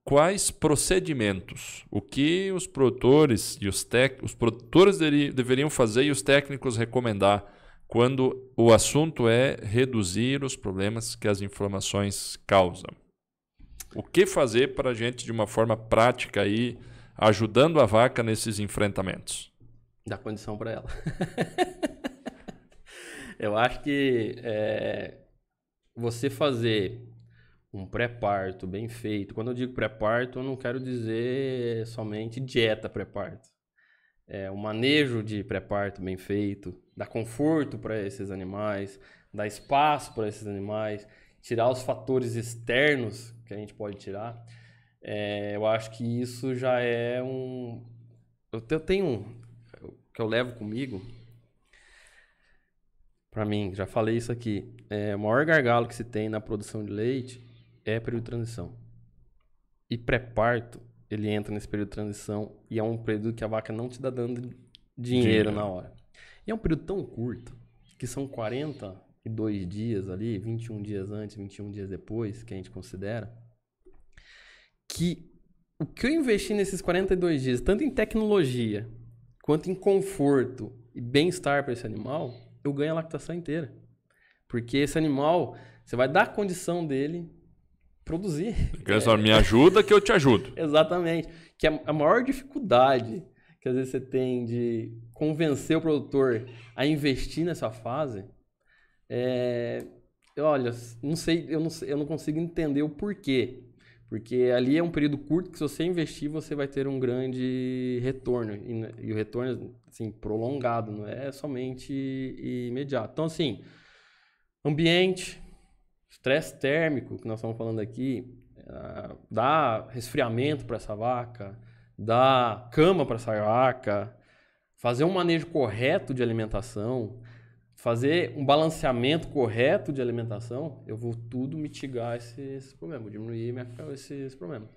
quais procedimentos, o que os produtores e os produtores deveriam fazer e os técnicos recomendar quando o assunto é reduzir os problemas que as inflamações causam? O que fazer para a gente, de uma forma prática, ir ajudando a vaca nesses enfrentamentos? Dar condição para ela. Eu acho que você fazer um pré-parto bem feito, quando eu digo pré-parto, eu não quero dizer somente dieta pré-parto. O manejo de pré-parto bem feito, dar conforto para esses animais, dar espaço para esses animais, tirar os fatores externos que a gente pode tirar. Eu acho que isso já é eu tenho que eu levo comigo. Para mim, já falei isso aqui, o maior gargalo que se tem na produção de leite é período de transição. E pré-parto, ele entra nesse período de transição e é um período que a vaca não te dá dando dinheiro na hora. E é um período tão curto, que são 42 dias ali, 21 dias antes, 21 dias depois, que a gente considera, que o que eu investi nesses 42 dias, tanto em tecnologia, quanto em conforto e bem-estar para esse animal, eu ganho a lactação inteira. Porque esse animal, você vai dar a condição dele produzir. Me ajuda que eu te ajudo. Exatamente. Que a maior dificuldade que às vezes você tem de convencer o produtor a investir nessa fase, olha, eu não consigo entender o porquê. Porque ali é um período curto que se você investir, você vai ter um grande retorno. E o retorno, assim, prolongado, não é somente imediato. Então, assim, ambiente, estresse térmico, que nós estamos falando aqui, dá resfriamento para essa vaca, dá cama para essa vaca, fazer um manejo correto de alimentação, fazer um balanceamento correto de alimentação, eu vou tudo mitigar esses problemas, vou diminuir esses problemas.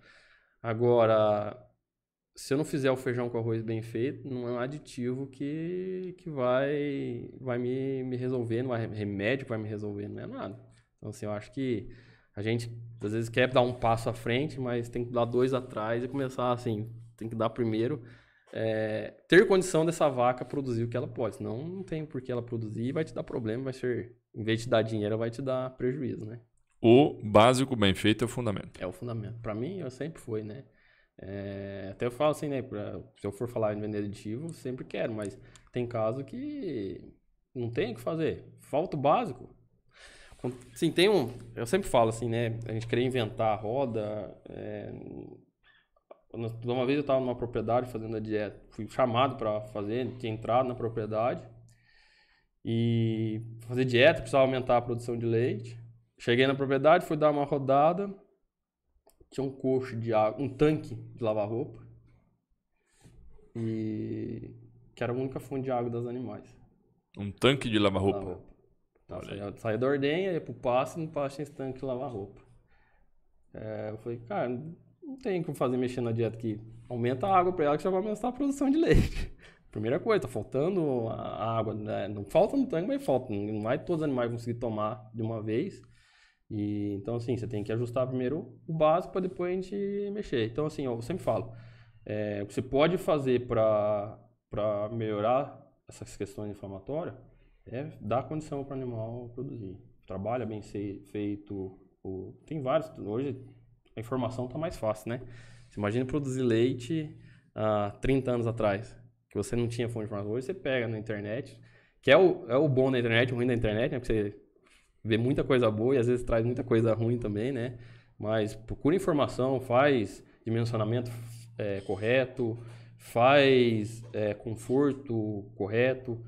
Agora, se eu não fizer o feijão com arroz bem feito, não é um aditivo que vai me resolver, não é remédio que vai me resolver, não é nada. Então, assim, eu acho que a gente, às vezes, quer dar um passo à frente, mas tem que dar 2 atrás e começar, assim, tem que dar primeiro... ter condição dessa vaca produzir o que ela pode. Senão, não tem por que ela produzir e vai te dar problema, vai ser, em vez de te dar dinheiro, vai te dar prejuízo, né? O básico bem feito é o fundamento. É o fundamento. Para mim, eu sempre foi, né? Até eu falo assim, né? Se eu for falar em vender aditivo, eu sempre quero, mas tem caso que não tem o que fazer. Falta o básico. Assim, eu sempre falo assim, né? A gente querer inventar a roda... Uma vez eu estava numa propriedade fazendo a dieta, fui chamado para fazer, tinha entrado na propriedade e fazer dieta, precisava aumentar a produção de leite. Cheguei na propriedade, fui dar uma rodada, tinha um cocho de água, um tanque de lavar roupa, e que era a única fonte de água das animais. Um tanque de lavar roupa? Saía da ordenha, ia pro pasto, e no pasto tinha esse tanque de lavar roupa. Eu falei, cara, não tem como fazer mexer na dieta que aumenta a água para ela que já vai aumentar a produção de leite. Primeira coisa, tá faltando a água, né? Não falta no tanque, mas falta. Não vai todos os animais conseguir tomar de uma vez. E, então, assim, você tem que ajustar primeiro o básico para depois a gente mexer. Então, assim, eu sempre falo, o que você pode fazer para melhorar essas questões inflamatórias é dar condição para o animal produzir. Trabalha bem feito. Tem vários. Hoje a informação está mais fácil, né? Você imagina produzir leite há 30 anos atrás, que você não tinha fonte de informação. Hoje você pega na internet, que é o bom da internet, o ruim da internet, né? Porque você vê muita coisa boa e às vezes traz muita coisa ruim também, né? Mas procura informação, faz dimensionamento correto, faz conforto correto,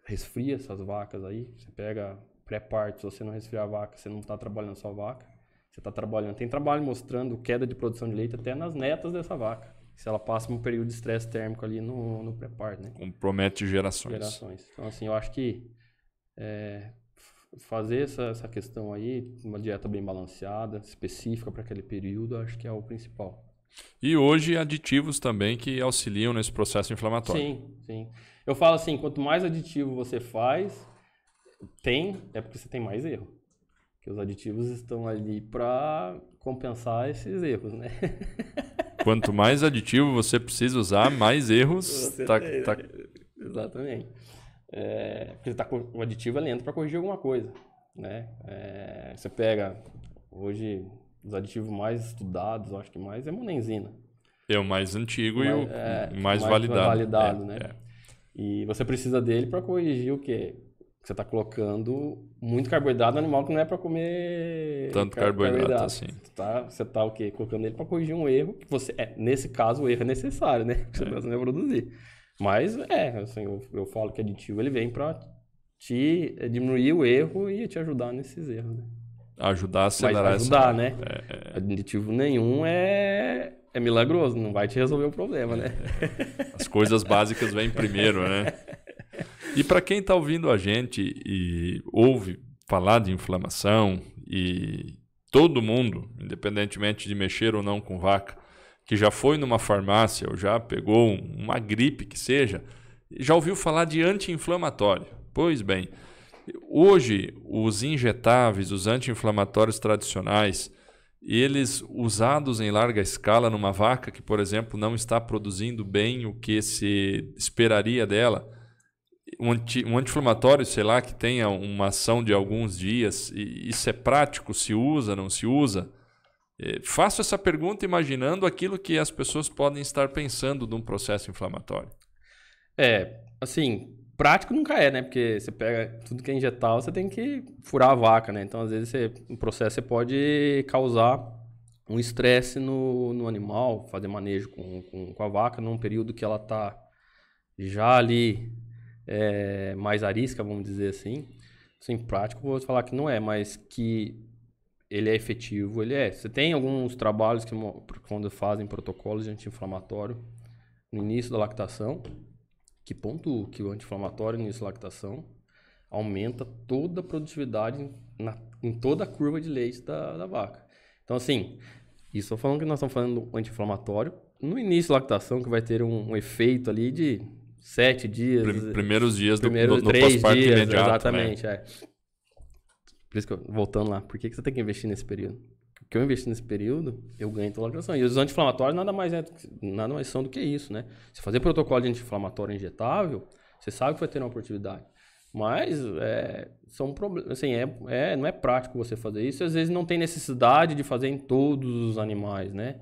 resfria essas vacas aí. Você pega pré-parto, se você não resfriar a vaca, você não está trabalhando a sua vaca. Você está trabalhando. Tem trabalho mostrando queda de produção de leite até nas netas dessa vaca. Se ela passa um período de estresse térmico ali no pré-parto, né? Compromete gerações. Então, assim, eu acho que fazer essa questão aí, uma dieta bem balanceada, específica para aquele período, acho que é o principal. E hoje aditivos também que auxiliam nesse processo inflamatório. Sim. Eu falo assim, quanto mais aditivo você faz, é porque você tem mais erro. Porque os aditivos estão ali para compensar esses erros, né? Quanto mais aditivo você precisa usar, mais erros Exatamente. Porque o aditivo é lento para corrigir alguma coisa, né? Você pega, hoje, os aditivos mais estudados, eu acho que mais é monenzina. É o mais antigo e o mais validado. Né? E você precisa dele para corrigir o quê? Você está colocando muito carboidrato no animal que não é para comer tanto carboidrato assim. Você está o quê? Colocando ele para corrigir um erro que você, nesse caso, o erro é necessário, né? Que você não vai produzir. Mas, assim, eu falo que aditivo ele vem para te diminuir o erro e te ajudar nesses erros, né? Ajudar a acelerar vai ajudar, né? Aditivo nenhum é milagroso, não vai te resolver o problema, né? As coisas básicas vêm primeiro, né? E para quem está ouvindo a gente e ouve falar de inflamação, e todo mundo, independentemente de mexer ou não com vaca, que já foi numa farmácia ou já pegou uma gripe que seja, já ouviu falar de anti-inflamatório. Pois bem, hoje os injetáveis, os anti-inflamatórios tradicionais, eles usados em larga escala numa vaca que, por exemplo, não está produzindo bem o que se esperaria dela, um anti-inflamatório, sei lá, que tenha uma ação de alguns dias, e isso é prático, se usa, não se usa? Faço essa pergunta imaginando aquilo que as pessoas podem estar pensando de um processo inflamatório. Assim, prático nunca é, né? Porque você pega tudo que é injetável, você tem que furar a vaca, né? Então, às vezes, no processo você pode causar um estresse no animal, fazer manejo com a vaca num período que ela está já ali mais arisca, vamos dizer assim. Assim, prático, vou falar que não é, mas que ele é efetivo, ele é. Você tem alguns trabalhos que quando fazem protocolos de anti-inflamatório no início da lactação, que pontuam que o anti-inflamatório no início da lactação aumenta toda a produtividade em toda a curva de leite da vaca. Então, assim, isso estou falando que nós estamos falando do anti-inflamatório no início da lactação, que vai ter um efeito ali de 7 dias. Primeiros dias do 3 pós-parto dias, imediato. Exatamente, né? Por isso que voltando lá, por que você tem que investir nesse período? Porque eu investir nesse período, eu ganho toda a lactação. E os anti-inflamatórios nada mais são do que isso, né? Se fazer protocolo de anti-inflamatório injetável, você sabe que vai ter uma oportunidade. Mas são problemas, assim, não é prático você fazer isso. Às vezes não tem necessidade de fazer em todos os animais, né?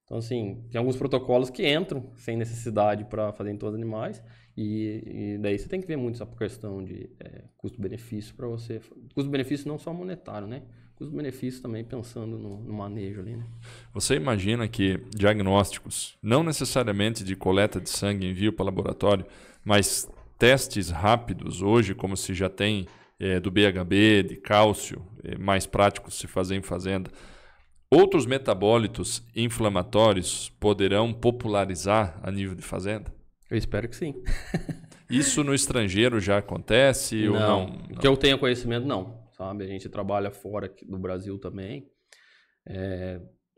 Então, assim, tem alguns protocolos que entram sem necessidade para fazer em todos os animais. E daí você tem que ver muito essa questão de custo-benefício para você. Custo-benefício não só monetário, né? Custo-benefício também pensando no manejo ali, né? Você imagina que diagnósticos, não necessariamente de coleta de sangue e envio para laboratório, mas testes rápidos hoje, como se já tem do BHB, de cálcio, mais práticos se fazer em fazenda. Outros metabólitos inflamatórios poderão popularizar a nível de fazenda? Eu espero que sim. Isso no estrangeiro já acontece ou não? Que eu tenha conhecimento, não. Sabe? A gente trabalha fora do Brasil também.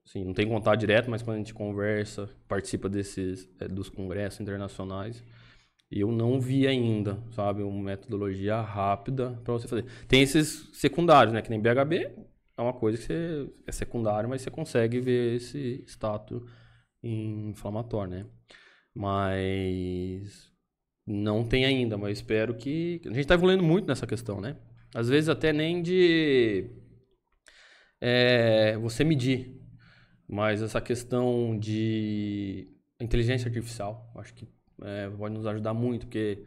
assim, não tem contato direto, mas quando a gente conversa, participa dos congressos internacionais, eu não vi ainda, sabe, uma metodologia rápida para você fazer. Tem esses secundários, né, que nem BHB, é uma coisa que é secundário, mas você consegue ver esse status inflamatório, né? Mas não tem ainda, mas espero que... A gente está evoluindo muito nessa questão, né? Às vezes até nem de você medir, mas essa questão de inteligência artificial, acho que pode nos ajudar muito, porque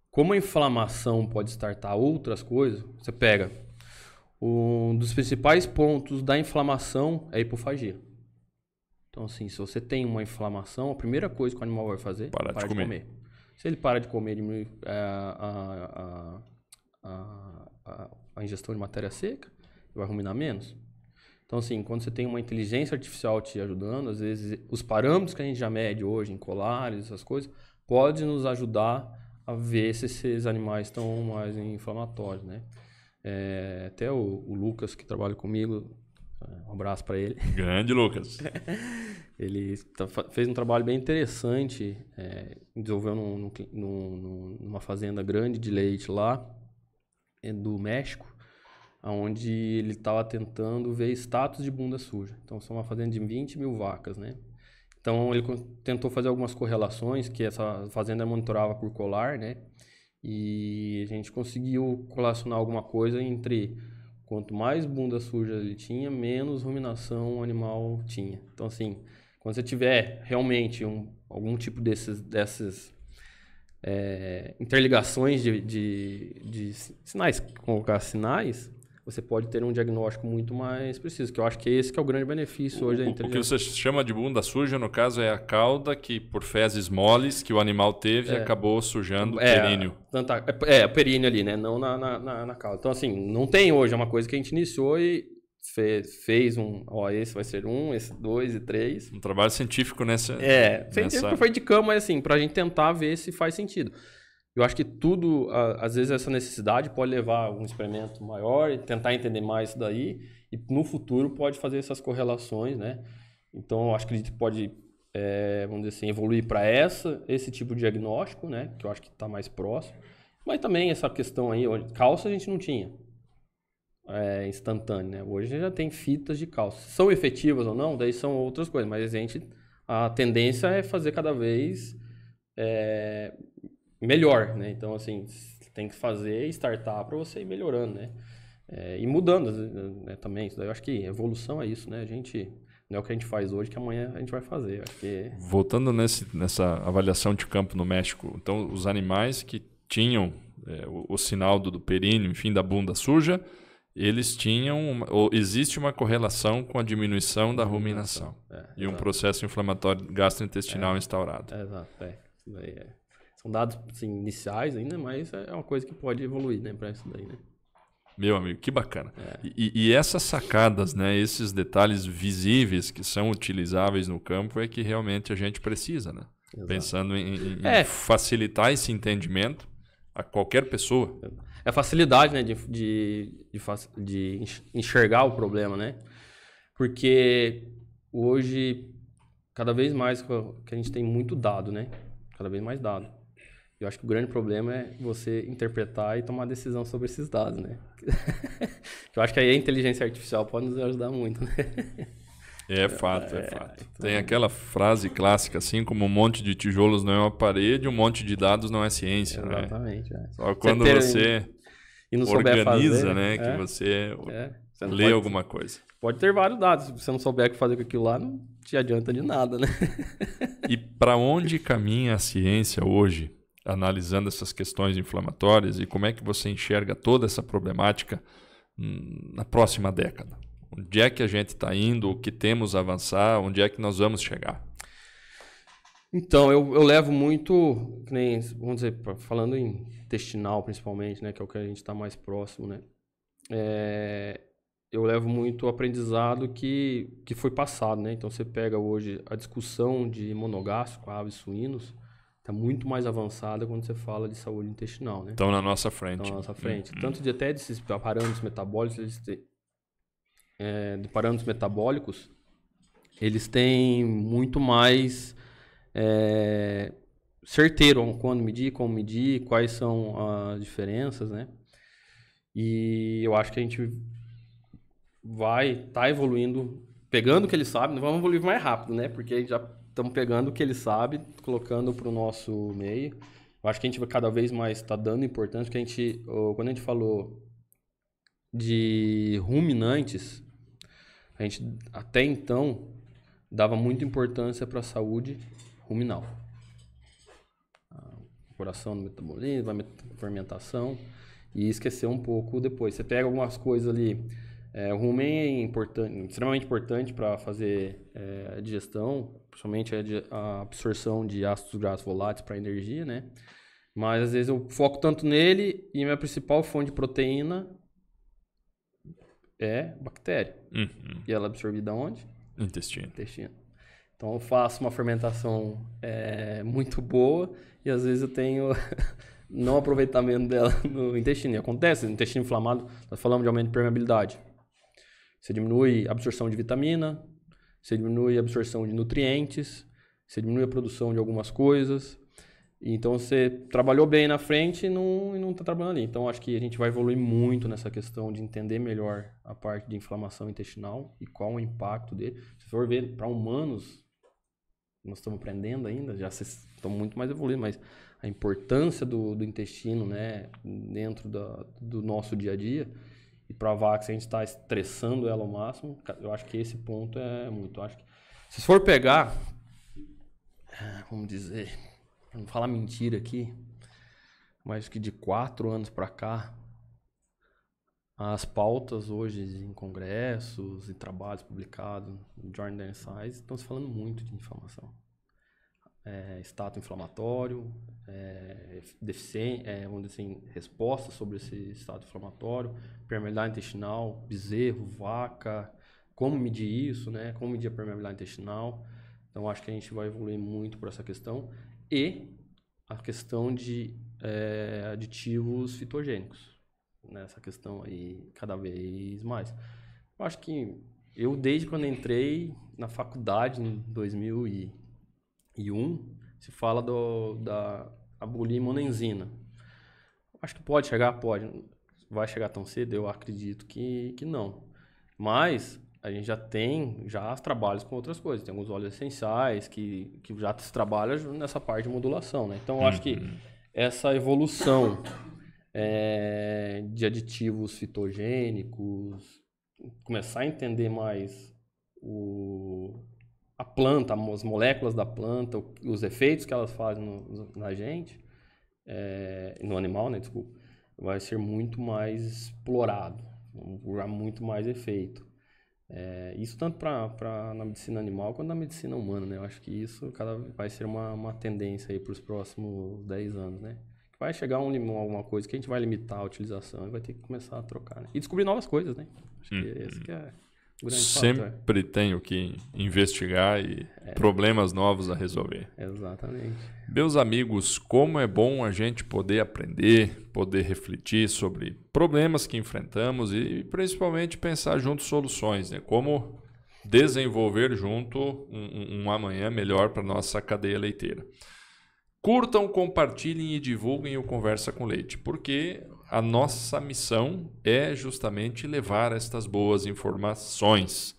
como a inflamação pode startar outras coisas, você pega um dos principais pontos da inflamação é a hipofagia. Então, assim, se você tem uma inflamação, a primeira coisa que o animal vai fazer é parar de comer. Se ele para de comer, diminui a ingestão de matéria seca, vai ruminar menos. Então, assim, quando você tem uma inteligência artificial te ajudando, às vezes os parâmetros que a gente já mede hoje em colares, essas coisas, pode nos ajudar a ver se esses animais estão mais inflamatórios, né? Até o Lucas, que trabalha comigo, um abraço para ele. Grande Lucas. Ele fez um trabalho bem interessante, desenvolveu numa fazenda grande de leite lá, do México, onde ele estava tentando ver status de bunda suja. Então, são uma fazenda de 20 mil vacas, né? Então, ele tentou fazer algumas correlações, que essa fazenda monitorava por colar, né? E a gente conseguiu relacionar alguma coisa entre quanto mais bunda suja ele tinha, menos ruminação o animal tinha. Então, assim, quando você tiver realmente algum tipo dessas interligações de sinais, colocar sinais, você pode ter um diagnóstico muito mais preciso, que eu acho que esse que é o grande benefício hoje da inteligência. O que você chama de bunda suja, no caso, é a cauda que, por fezes moles que o animal teve, acabou sujando o períneo. O períneo ali, né? Não na cauda. Então, assim, não tem hoje, é uma coisa que a gente iniciou e fez esse vai ser 1, esse 2 e 3. Um trabalho científico nessa... científico foi de campo, mas assim, pra gente tentar ver se faz sentido. Eu acho que tudo, às vezes essa necessidade pode levar a um experimento maior e tentar entender mais isso daí, e no futuro pode fazer essas correlações, né? Então, eu acho que a gente pode, vamos dizer assim, evoluir para esse tipo de diagnóstico, né? Que eu acho que está mais próximo. Mas também essa questão aí, calça a gente não tinha instantâneo, né? Hoje já tem fitas de calça. São efetivas ou não? Daí são outras coisas, mas a tendência é fazer cada vez melhor, né? Então, assim, tem que fazer e startar para você ir melhorando, né? E mudando, né, também. Isso daí eu acho que evolução é isso, né? Não é o que a gente faz hoje que amanhã a gente vai fazer. Acho que... Voltando nessa avaliação de campo no México, então, os animais que tinham o sinal do períneo, enfim, da bunda suja, eles tinham, existe uma correlação com a diminuição da ruminação e um processo inflamatório gastrointestinal instaurado. Exato, isso daí São dados assim, iniciais ainda, mas é uma coisa que pode evoluir, né, para isso daí, né? Meu amigo, que bacana. E essas sacadas, né, esses detalhes visíveis que são utilizáveis no campo é que realmente a gente precisa, né? Exato. Pensando em facilitar esse entendimento a qualquer pessoa. É a facilidade, né, de enxergar o problema, né? Porque hoje, cada vez mais que a gente tem muito dado, né? Cada vez mais dado. Eu acho que o grande problema é você interpretar e tomar decisão sobre esses dados, né? Eu acho que aí a inteligência artificial pode nos ajudar muito, né? É fato. Tem aquela frase clássica, assim como um monte de tijolos não é uma parede, um monte de dados não é ciência, exatamente, né? Só quando você organiza, fazer, né? Que você lê alguma coisa. Pode ter vários dados. Se você não souber o que fazer com aquilo lá, não te adianta de nada, né? E para onde caminha a ciência hoje, analisando essas questões inflamatórias, e como é que você enxerga toda essa problemática na próxima década? Onde é que a gente está indo, o que temos a avançar, onde é que nós vamos chegar? Então, eu levo muito, vamos dizer, falando em intestinal principalmente, né, que é o que a gente está mais próximo, né? Eu levo muito aprendizado que foi passado, né? Então, você pega hoje a discussão de monogástrico, aves suínos, está muito mais avançada quando você fala de saúde intestinal, né? Estão na nossa frente. Tanto até desses parâmetros metabólicos, de parâmetros metabólicos, eles têm muito mais certeiro quando medir, como medir, quais são as diferenças, né? E eu acho que a gente vai estar evoluindo, pegando o que ele sabe, vamos evoluir mais rápido, né? Porque já estamos pegando o que ele sabe, colocando para o nosso meio. Eu acho que a gente vai cada vez mais estar dando importância, porque quando a gente falou de ruminantes, a gente até então dava muita importância para a saúde ruminal. Coração no metabolismo, fermentação, e esquecer um pouco depois. Você pega algumas coisas ali, o rumen é importante, extremamente importante para fazer a digestão, principalmente a absorção de ácidos graxos voláteis para energia, né? Mas às vezes eu foco tanto nele e minha principal fonte de proteína é bactéria. E ela é absorvida onde? Intestino. Então eu faço uma fermentação muito boa e às vezes eu tenho não aproveitamento dela no intestino. E acontece, no intestino inflamado, nós falamos de aumento de permeabilidade. Você diminui a absorção de vitamina, você diminui a absorção de nutrientes, você diminui a produção de algumas coisas. Então você trabalhou bem na frente e não está trabalhando ali. Então acho que a gente vai evoluir muito nessa questão de entender melhor a parte de inflamação intestinal e qual o impacto dele. Se for ver para humanos, nós estamos aprendendo ainda, já estamos muito mais evoluindo, mas a importância do intestino, né, dentro do nosso dia a dia, e para a vaca, se a gente está estressando ela ao máximo, eu acho que esse ponto é muito. Eu acho que, se for pegar, vamos dizer, não vou falar mentira aqui, mas que de 4 anos para cá, as pautas hoje em congressos e trabalhos publicados no Journal of Science estão se falando muito de inflamação. Status inflamatório, vamos dizer assim, resposta sobre esse estado inflamatório, permeabilidade intestinal, bezerro, vaca, como medir isso, né? Como medir a permeabilidade intestinal. Então, acho que a gente vai evoluir muito por essa questão. E a questão de aditivos fitogênicos. Nessa questão aí, cada vez mais. Eu acho que desde quando entrei na faculdade, em 2001, se fala da bulimonenzina. Acho que pode chegar, pode. Vai chegar tão cedo? Eu acredito que não. Mas a gente já tem trabalhos com outras coisas. Tem alguns óleos essenciais que já se trabalha nessa parte de modulação, né? Então, eu acho que essa evolução de aditivos fitogênicos, começar a entender mais a planta, as moléculas da planta, os efeitos que elas fazem na gente, no animal, né, desculpa, vai ser muito mais explorado, vamos dar muito mais efeito. Isso tanto na medicina animal quanto na medicina humana, né? Eu acho que isso vai ser uma tendência aí para os próximos 10 anos, né? Vai chegar alguma coisa que a gente vai limitar a utilização e vai ter que começar a trocar, né? E descobrir novas coisas, né? Acho que esse que é o grande fator. Sempre tenho que investigar e problemas novos a resolver. Exatamente. Meus amigos, como é bom a gente poder aprender, poder refletir sobre problemas que enfrentamos e principalmente pensar junto soluções, né? Como desenvolver junto um amanhã melhor para a nossa cadeia leiteira. Curtam, compartilhem e divulguem o Conversa com Leite, porque a nossa missão é justamente levar estas boas informações.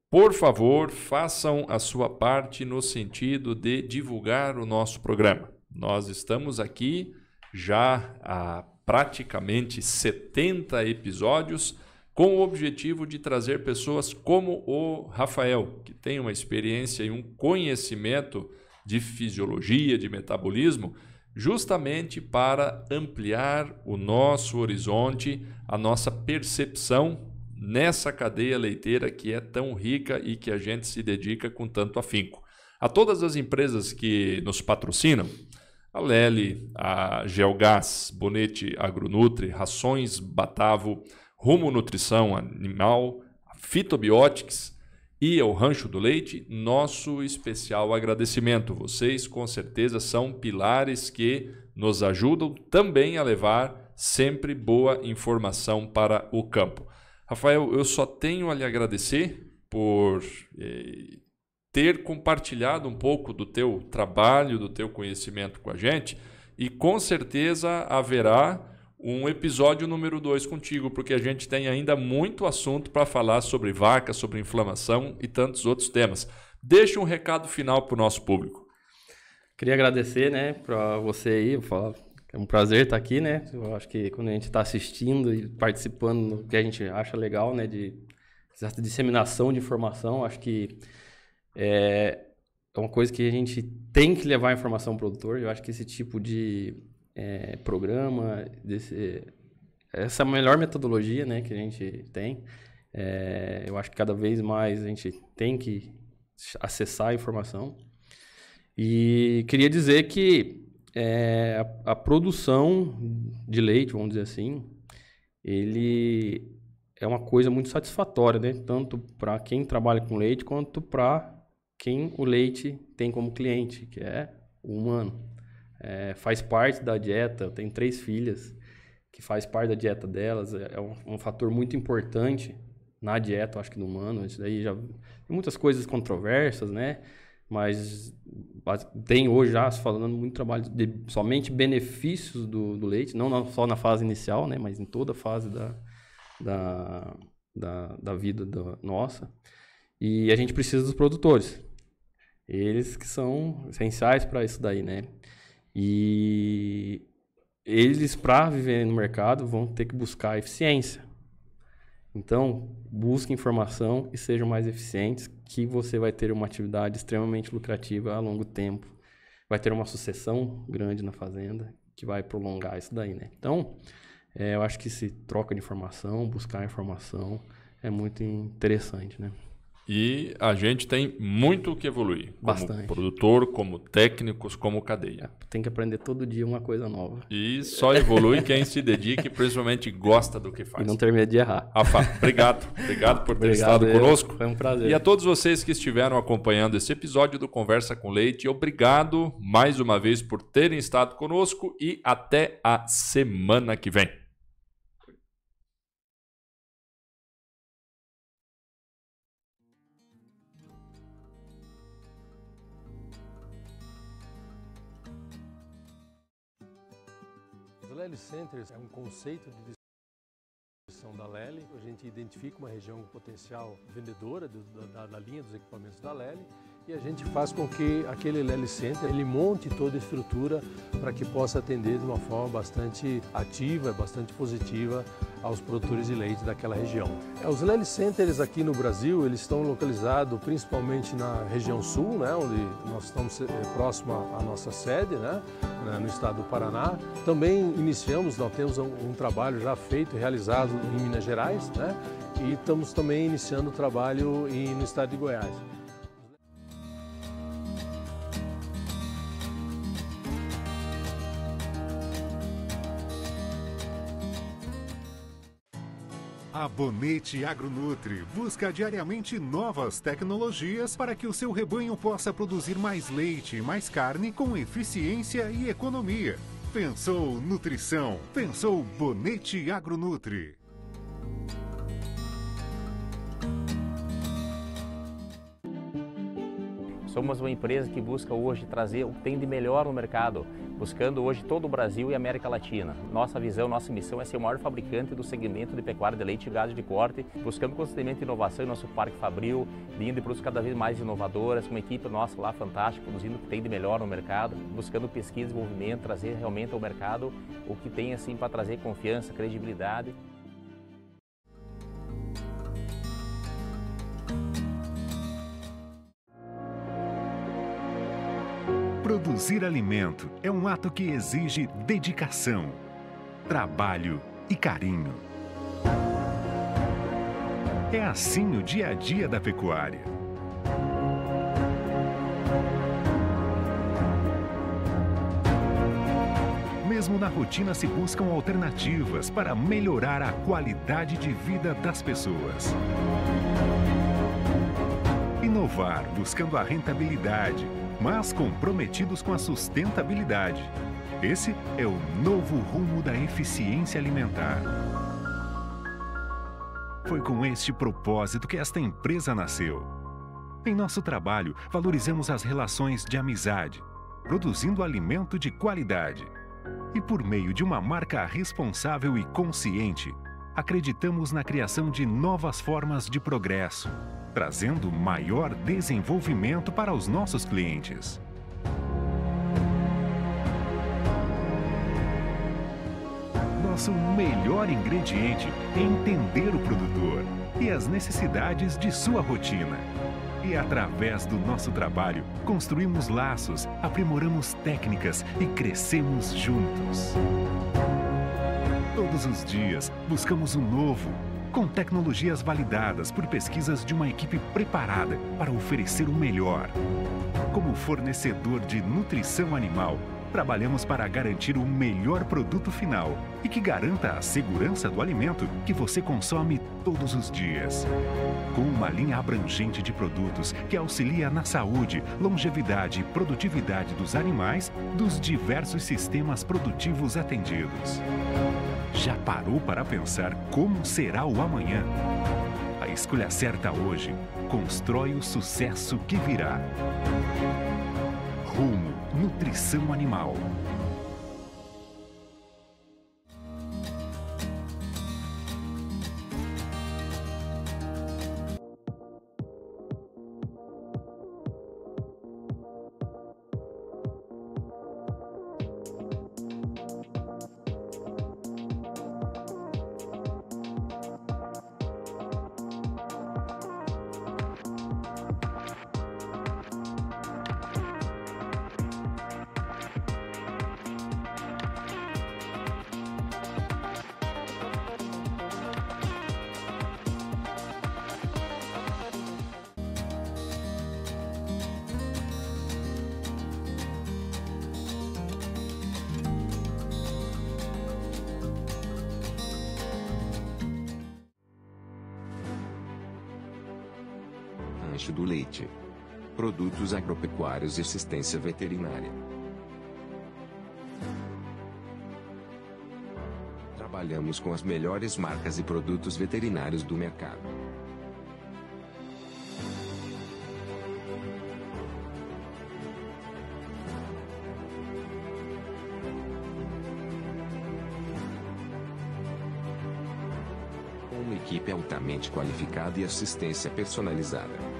Por favor, façam a sua parte no sentido de divulgar o nosso programa. Nós estamos aqui já há praticamente 70 episódios com o objetivo de trazer pessoas como o Rafael, que tem uma experiência e um conhecimento de fisiologia, de metabolismo, justamente para ampliar o nosso horizonte, a nossa percepção nessa cadeia leiteira que é tão rica e que a gente se dedica com tanto afinco. A todas as empresas que nos patrocinam, a Lely, a Geogás, Bonete Agronutri, Rações Batavo, Rumo Nutrição Animal, a Fitobiotics e ao Rancho do Leite, nosso especial agradecimento. Vocês, com certeza, são pilares que nos ajudam também a levar sempre boa informação para o campo. Rafael, eu só tenho a lhe agradecer por ter compartilhado um pouco do teu trabalho, do teu conhecimento com a gente, e com certeza haverá um episódio número 2 contigo, porque a gente tem ainda muito assunto para falar sobre vaca, sobre inflamação e tantos outros temas. Deixa um recado final para o nosso público. Queria agradecer, né, para você aí, é um prazer estar aqui, né? Eu acho que quando a gente está assistindo e participando do que a gente acha legal, né, de essa disseminação de informação, acho que é uma coisa que a gente tem que levar a informação ao produtor. Eu acho que esse tipo de programa, essa é a melhor metodologia, né, que a gente tem. Eu acho que cada vez mais a gente tem que acessar a informação. E queria dizer que a produção de leite, vamos dizer assim, ele é uma coisa muito satisfatória, né? Tanto para quem trabalha com leite, quanto para quem o leite tem como cliente, que é o humano. Faz parte da dieta. Eu tenho 3 filhas que faz parte da dieta delas. É um fator muito importante na dieta, eu acho que do humano. Isso daí já tem muitas coisas controversas, né? Mas tem hoje já se falando muito trabalho de somente benefícios do leite, não só na fase inicial, né, mas em toda a fase da vida nossa. E a gente precisa dos produtores. Eles que são essenciais para isso daí, né? E eles, para viverem no mercado, vão ter que buscar eficiência. Então, busque informação e sejam mais eficientes, que você vai ter uma atividade extremamente lucrativa a longo tempo. Vai ter uma sucessão grande na fazenda, que vai prolongar isso daí, né? Então, eu acho que se troca de informação, buscar informação, é muito interessante, né? E a gente tem muito o que evoluir. Bastante. Como produtor, como técnicos, como cadeia. Tem que aprender todo dia uma coisa nova. E só evolui quem se dedica e principalmente gosta do que faz. E não ter medo de errar. Rafa, obrigado. Obrigado por ter estado conosco. Foi um prazer. E a todos vocês que estiveram acompanhando esse episódio do Conversa com Leite, obrigado mais uma vez por terem estado conosco e até a semana que vem. Os Lely Centers é um conceito de distribuição da Lely. A gente identifica uma região potencial vendedora da linha dos equipamentos da Lely e a gente faz com que aquele Lely Center ele monte toda a estrutura para que possa atender de uma forma bastante ativa, bastante positiva aos produtores de leite daquela região. Os Lely Centers aqui no Brasil, eles estão localizados principalmente na região sul, né, onde nós estamos próximo à nossa sede, né, no estado do Paraná. Também nós temos um trabalho já feito e realizado em Minas Gerais, né, e estamos também iniciando o trabalho no estado de Goiás. A Bonete Agronutri busca diariamente novas tecnologias para que o seu rebanho possa produzir mais leite e mais carne com eficiência e economia. Pensou nutrição? Pensou Bonete Agronutri. Somos uma empresa que busca hoje trazer o que tem de melhor no mercado, buscando hoje todo o Brasil e América Latina. Nossa visão, nossa missão é ser o maior fabricante do segmento de pecuária de leite e gado de corte, buscando constantemente inovação em nosso parque fabril, vindo de produtos cada vez mais inovadoras, com uma equipe nossa lá fantástica, produzindo o que tem de melhor no mercado, buscando pesquisa e desenvolvimento, trazer realmente ao mercado o que tem assim para trazer confiança, credibilidade. Produzir alimento é um ato que exige dedicação, trabalho e carinho. É assim o dia a dia da pecuária. Mesmo na rotina se buscam alternativas para melhorar a qualidade de vida das pessoas. Inovar buscando a rentabilidade, mas comprometidos com a sustentabilidade. Esse é o novo rumo da eficiência alimentar. Foi com este propósito que esta empresa nasceu. Em nosso trabalho, valorizamos as relações de amizade, produzindo alimento de qualidade. E por meio de uma marca responsável e consciente, acreditamos na criação de novas formas de progresso, trazendo maior desenvolvimento para os nossos clientes. Nosso melhor ingrediente é entender o produtor e as necessidades de sua rotina. E através do nosso trabalho, construímos laços, aprimoramos técnicas e crescemos juntos. Todos os dias, buscamos o novo, com tecnologias validadas por pesquisas de uma equipe preparada para oferecer o melhor. Como fornecedor de nutrição animal, trabalhamos para garantir o melhor produto final e que garanta a segurança do alimento que você consome todos os dias. Com uma linha abrangente de produtos que auxilia na saúde, longevidade e produtividade dos animais dos diversos sistemas produtivos atendidos. Já parou para pensar como será o amanhã? A escolha certa hoje constrói o sucesso que virá. Rumo Nutrição Animal. Rancho do Leite. Produtos agropecuários e assistência veterinária. Trabalhamos com as melhores marcas e produtos veterinários do mercado. Com uma equipe altamente qualificada e assistência personalizada.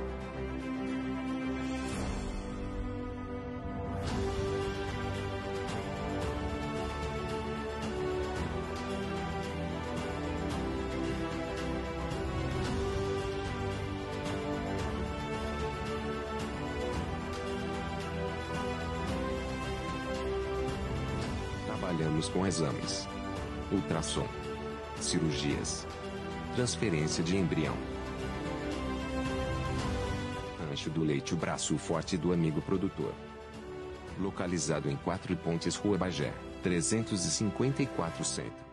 Trabalhamos com exames, ultrassom, cirurgias, transferência de embrião. Rancho do Leite, o braço forte do amigo produtor. Localizado em 4 Pontes, Rua Bagé, 354 Centro.